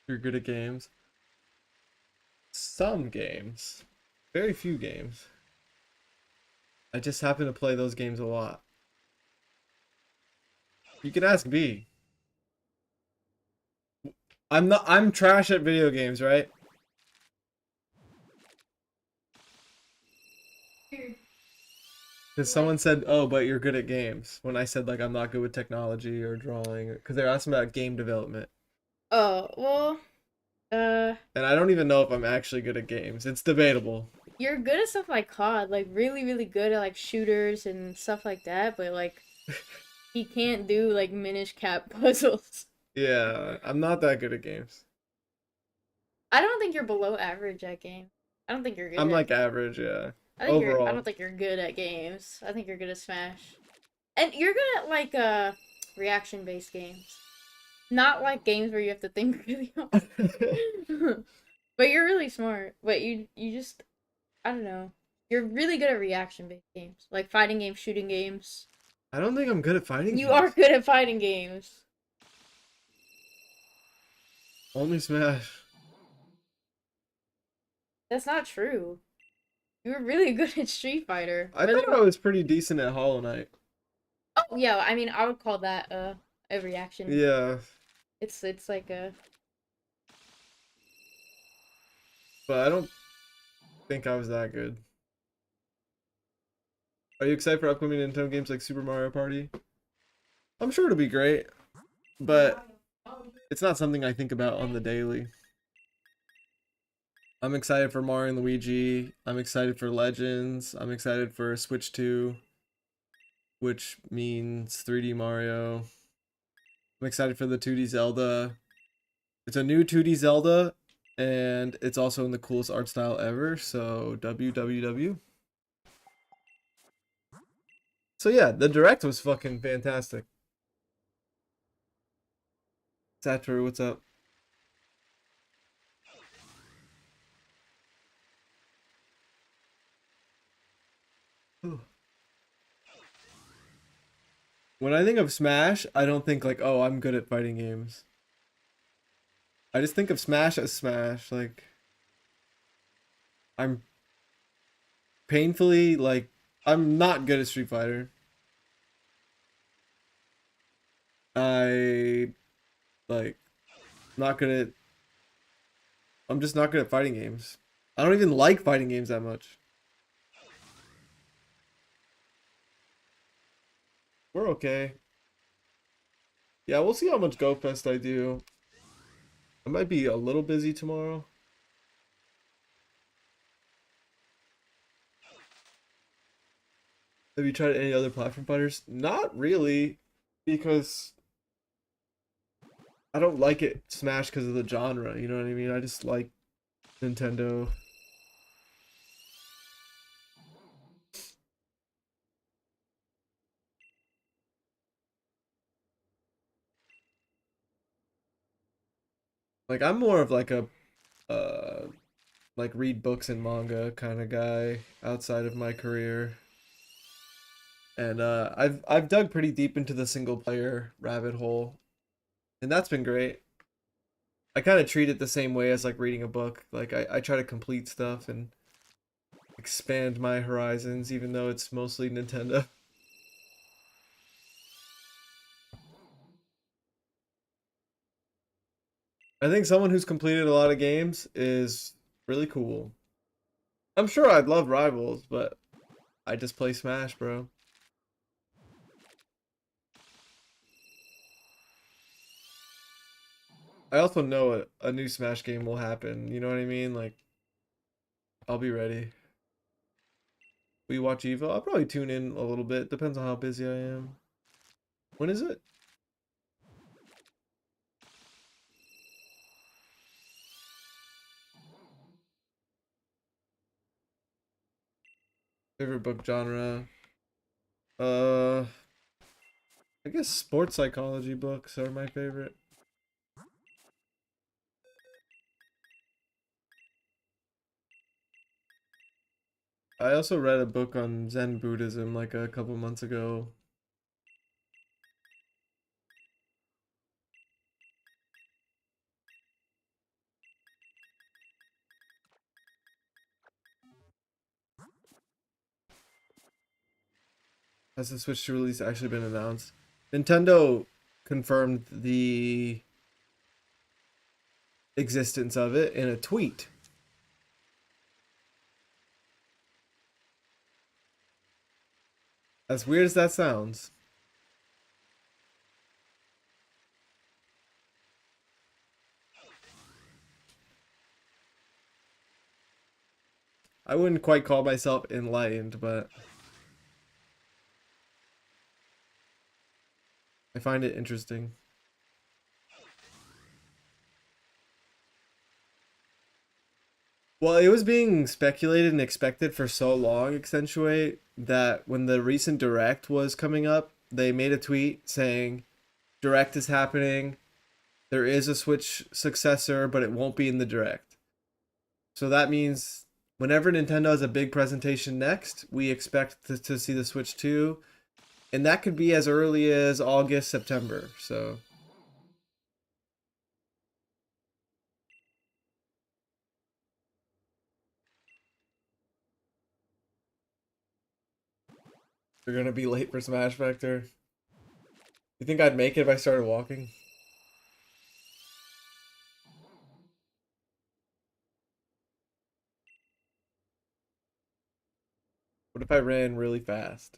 You're good at games. Some games. Very few games. I just happen to play those games a lot. You can ask B. I'm trash at video games, right? Because someone said, "Oh, but you're good at games." When I said like I'm not good with technology or drawing, because they're asking about game development, Oh, well, and I don't even know if I'm actually good at games. It's debatable. you're good at stuff like COD, like really, really good at like shooters and stuff like that, but like he can't do like Minish Cap puzzles. Yeah, I'm not that good at games. I don't think you're below average at games. I don't think you're good I'm at like average, yeah. I Overall, don't think you're good at games. I think you're good at Smash. And you're good at like reaction based games. Not like games where you have to think really hard. But you're really smart. But you just I don't know. You're really good at reaction based games. Like fighting games, shooting games. I don't think I'm good at fighting You games. are good at fighting games. Only Smash. That's not true. You were really good at Street Fighter. I thought I was pretty decent at Hollow Knight. Oh yeah, I mean I would call that a reaction. Yeah, It's like a but I don't think I was that good. Are you excited for upcoming Nintendo games like Super Mario Party? I'm sure it'll be great, but it's not something I think about on the daily. I'm excited for Mario and Luigi. I'm excited for Legends. I'm excited for Switch 2, which means 3D Mario. I'm excited for the 2D Zelda. It's a new 2D Zelda, and it's also in the coolest art style ever, so WWW. So yeah, the direct was fucking fantastic. Satoru, what's up? When I think of Smash, I don't think like, oh, I'm good at fighting games. I just think of Smash as Smash. Like, I'm painfully like, I'm not good at Street Fighter. I like not good at. I'm just not good at fighting games. I don't even like fighting games that much. We're okay. Yeah, we'll see how much Go Fest I do. I might be a little busy tomorrow. Have you tried any other platform fighters? Not really, because I don't like it Smash because of the genre. You know what I mean? I just like Nintendo. Like I'm more of like a like read books and manga kind of guy outside of my career. And I've dug pretty deep into the single player rabbit hole, and that's been great. I kind of treat it the same way as like reading a book. Like I try to complete stuff and expand my horizons, even though it's mostly Nintendo. I think someone who's completed a lot of games is really cool. I'm sure I'd love Rivals, but I just play Smash, bro. I also know a new Smash game will happen. You know what I mean? Like, I'll be ready. We watch Evo. I'll probably tune in a little bit. Depends on how busy I am. When is it? Favorite book genre? Uh, I guess sports psychology books are my favorite. I also read a book on Zen Buddhism like a couple months ago. Has the Switch 2 release actually been announced? Nintendo confirmed the existence of it in a tweet. As weird as that sounds. I wouldn't quite call myself enlightened, but I find it interesting. Well, it was being speculated and expected for so long, Accentuate, that when the recent Direct was coming up, they made a tweet saying, Direct is happening. There is a Switch successor, but it won't be in the Direct. So that means whenever Nintendo has a big presentation next, we expect to see the Switch 2. And that could be as early as August, September. So you're going to be late for Smash Factor. You think I'd make it if I started walking? What if I ran really fast?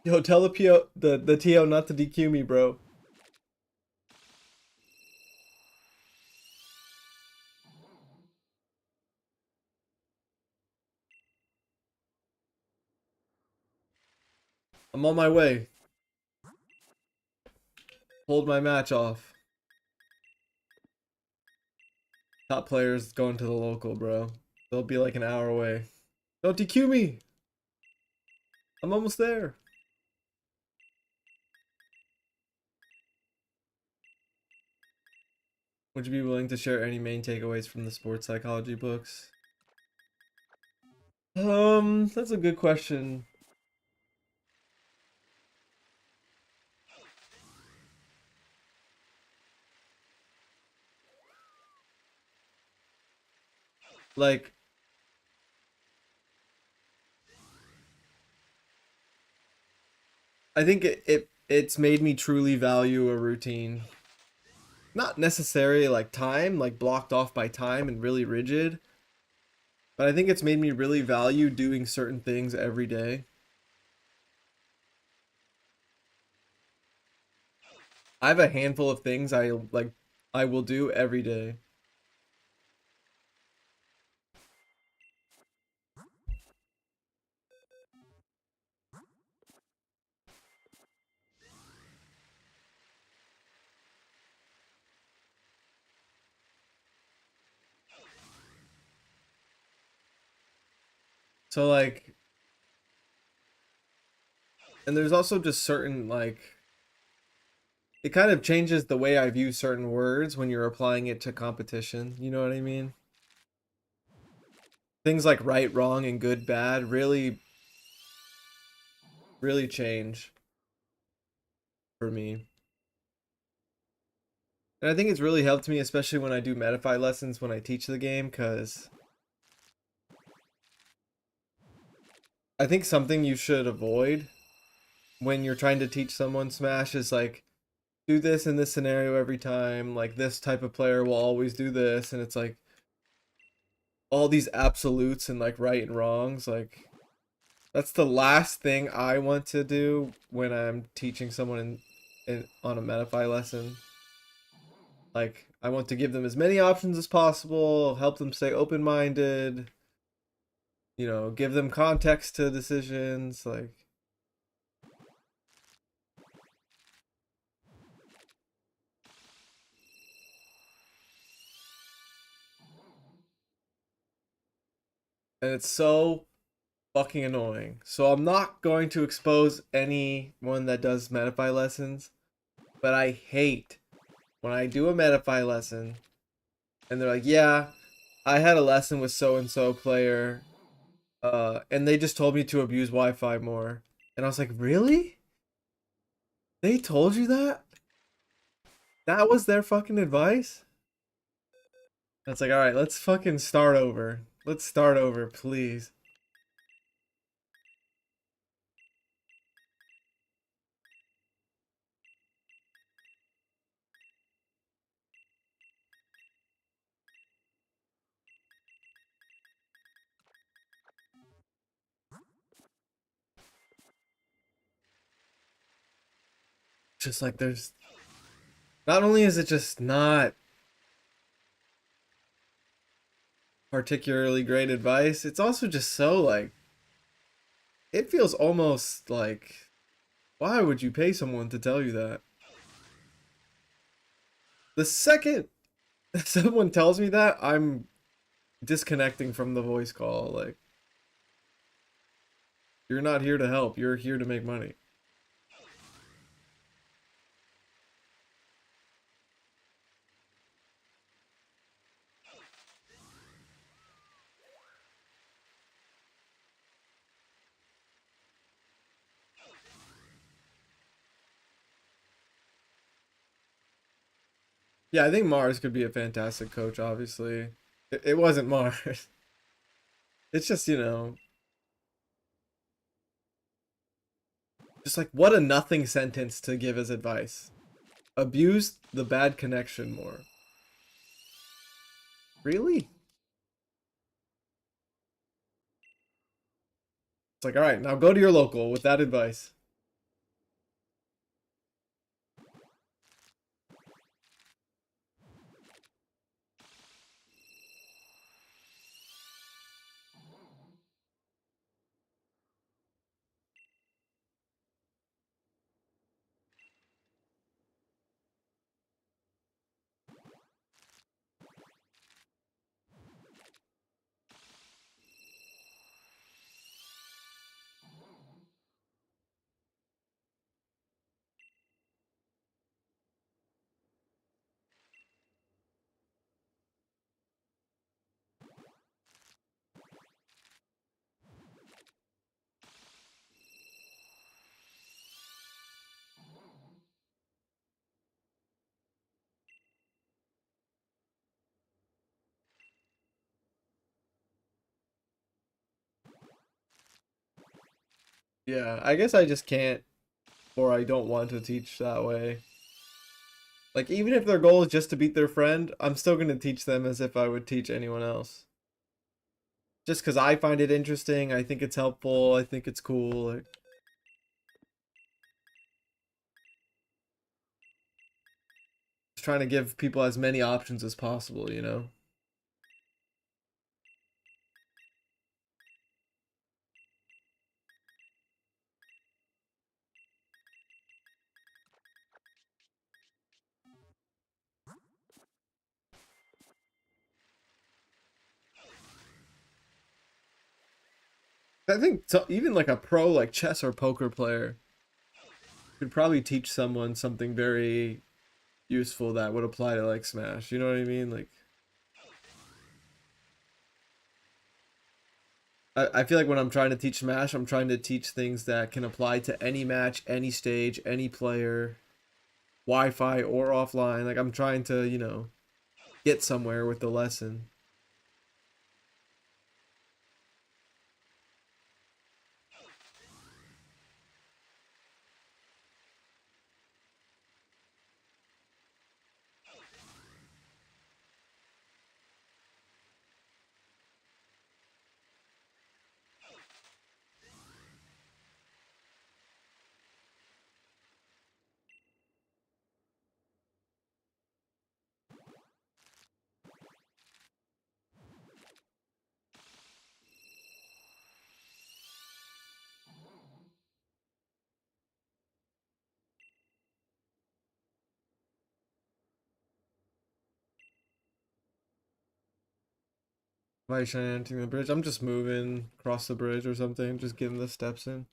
Yo, tell the TO not to DQ me, bro. I'm on my way. Hold my match off. Top players going to the local, bro. They'll be like an hour away. Don't DQ me. I'm almost there. Would you be willing to share any main takeaways from the sports psychology books? That's a good question. Like, I think it's made me truly value a routine. Not necessarily like time, like blocked off by time and really rigid, but I think it's made me really value doing certain things every day. I have a handful of things I will do every day. So like, and there's also just certain like, it kind of changes the way I view certain words when you're applying it to competition. You know what I mean? Things like right, wrong, and good, bad really change for me. And I think it's really helped me, especially when I do Medify lessons when I teach the game, because I think something you should avoid when you're trying to teach someone Smash is like, do this in this scenario every time, like this type of player will always do this, and it's like all these absolutes and like right and wrongs, like that's the last thing I want to do when I'm teaching someone on a Medify lesson. Like I want to give them as many options as possible, help them stay open-minded, you know, give them context to decisions, like and it's so fucking annoying. So I'm not going to expose anyone that does Medify lessons, but I hate when I do a Medify lesson and they're like, "Yeah, I had a lesson with so and so player, and they just told me to abuse Wi-Fi more." And I was like, "Really? They told you that? That was their fucking advice?" That's like, "All right, let's fucking start over. Let's start over, please." Just like there's not only is it just not particularly great advice, it's also just so like it feels almost like why would you pay someone to tell you that? The second someone tells me that, I'm disconnecting from the voice call. Like, you're not here to help, you're here to make money. Yeah, I think Mars could be a fantastic coach, obviously. It wasn't Mars. It's just, you know, just like what a nothing sentence to give as advice. Abuse the bad connection more. Really? It's like, all right, now go to your local with that advice. Yeah, I guess I just can't or I don't want to teach that way. Like, even if their goal is just to beat their friend, I'm still going to teach them as if I would teach anyone else. Just because I find it interesting, I think it's helpful, I think it's cool. Like, just trying to give people as many options as possible, you know? I think so, even like a pro like chess or poker player could probably teach someone something very useful that would apply to like Smash. You know what I mean? Like I feel like when I'm trying to teach Smash, I'm trying to teach things that can apply to any match, any stage, any player, Wi-Fi or offline. Like I'm trying to, you know, get somewhere with the lesson. Why should I entering the bridge? I'm just moving across the bridge or something, just getting the steps in.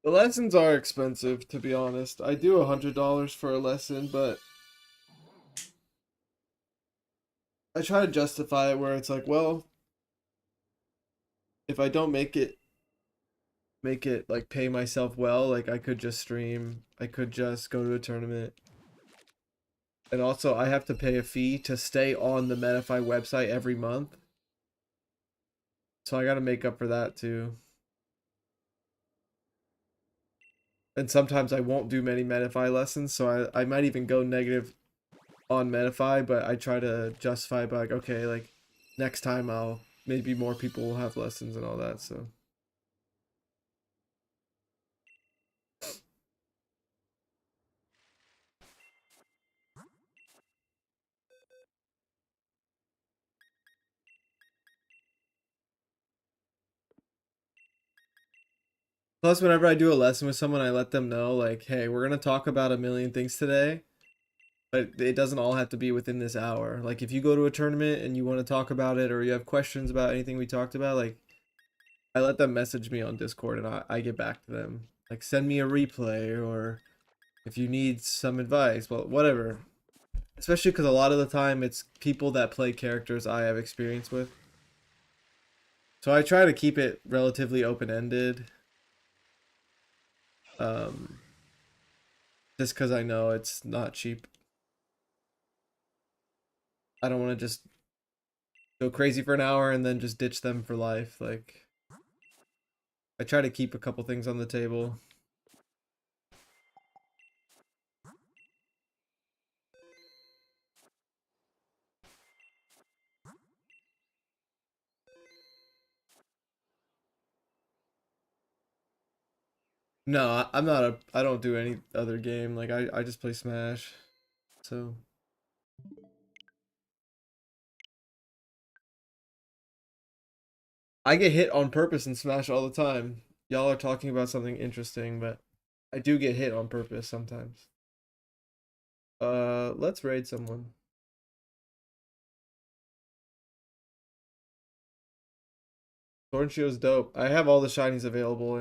The lessons are expensive, to be honest. I do $100 for a lesson, but I try to justify it where it's like, well, if I don't make it like pay myself well, like I could just stream, I could just go to a tournament. And also I have to pay a fee to stay on the Medify website every month. So I got to make up for that too. And sometimes I won't do many Medify lessons, so I might even go negative on Medify, but I try to justify by like, okay, like next time I'll maybe more people will have lessons and all that, so. Plus, whenever I do a lesson with someone, I let them know, like, hey, we're going to talk about a million things today, but it doesn't all have to be within this hour. Like, if you go to a tournament and you want to talk about it or you have questions about anything we talked about, like, I let them message me on Discord and I get back to them. Like, send me a replay or if you need some advice, well, whatever. Especially because a lot of the time it's people that play characters I have experience with. So I try to keep it relatively open-ended. Um, just because I know it's not cheap. I don't want to just go crazy for an hour and then just ditch them for life. Like, I try to keep a couple things on the table. No, I'm not a. I don't do any other game. Like, I just play Smash. So. I get hit on purpose in Smash all the time. Y'all are talking about something interesting, but I do get hit on purpose sometimes. Let's raid someone. Sword and Shield's dope. I have all the shinies available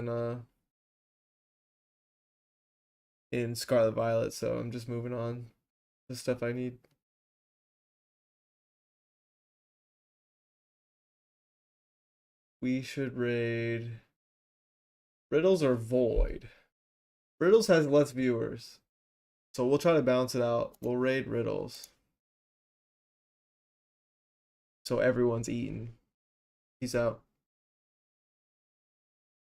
in Scarlet Violet, so I'm just moving on to stuff I need. We should raid Riddles or Void? Riddles has less viewers. So we'll try to balance it out. We'll raid Riddles. So everyone's eaten. Peace out.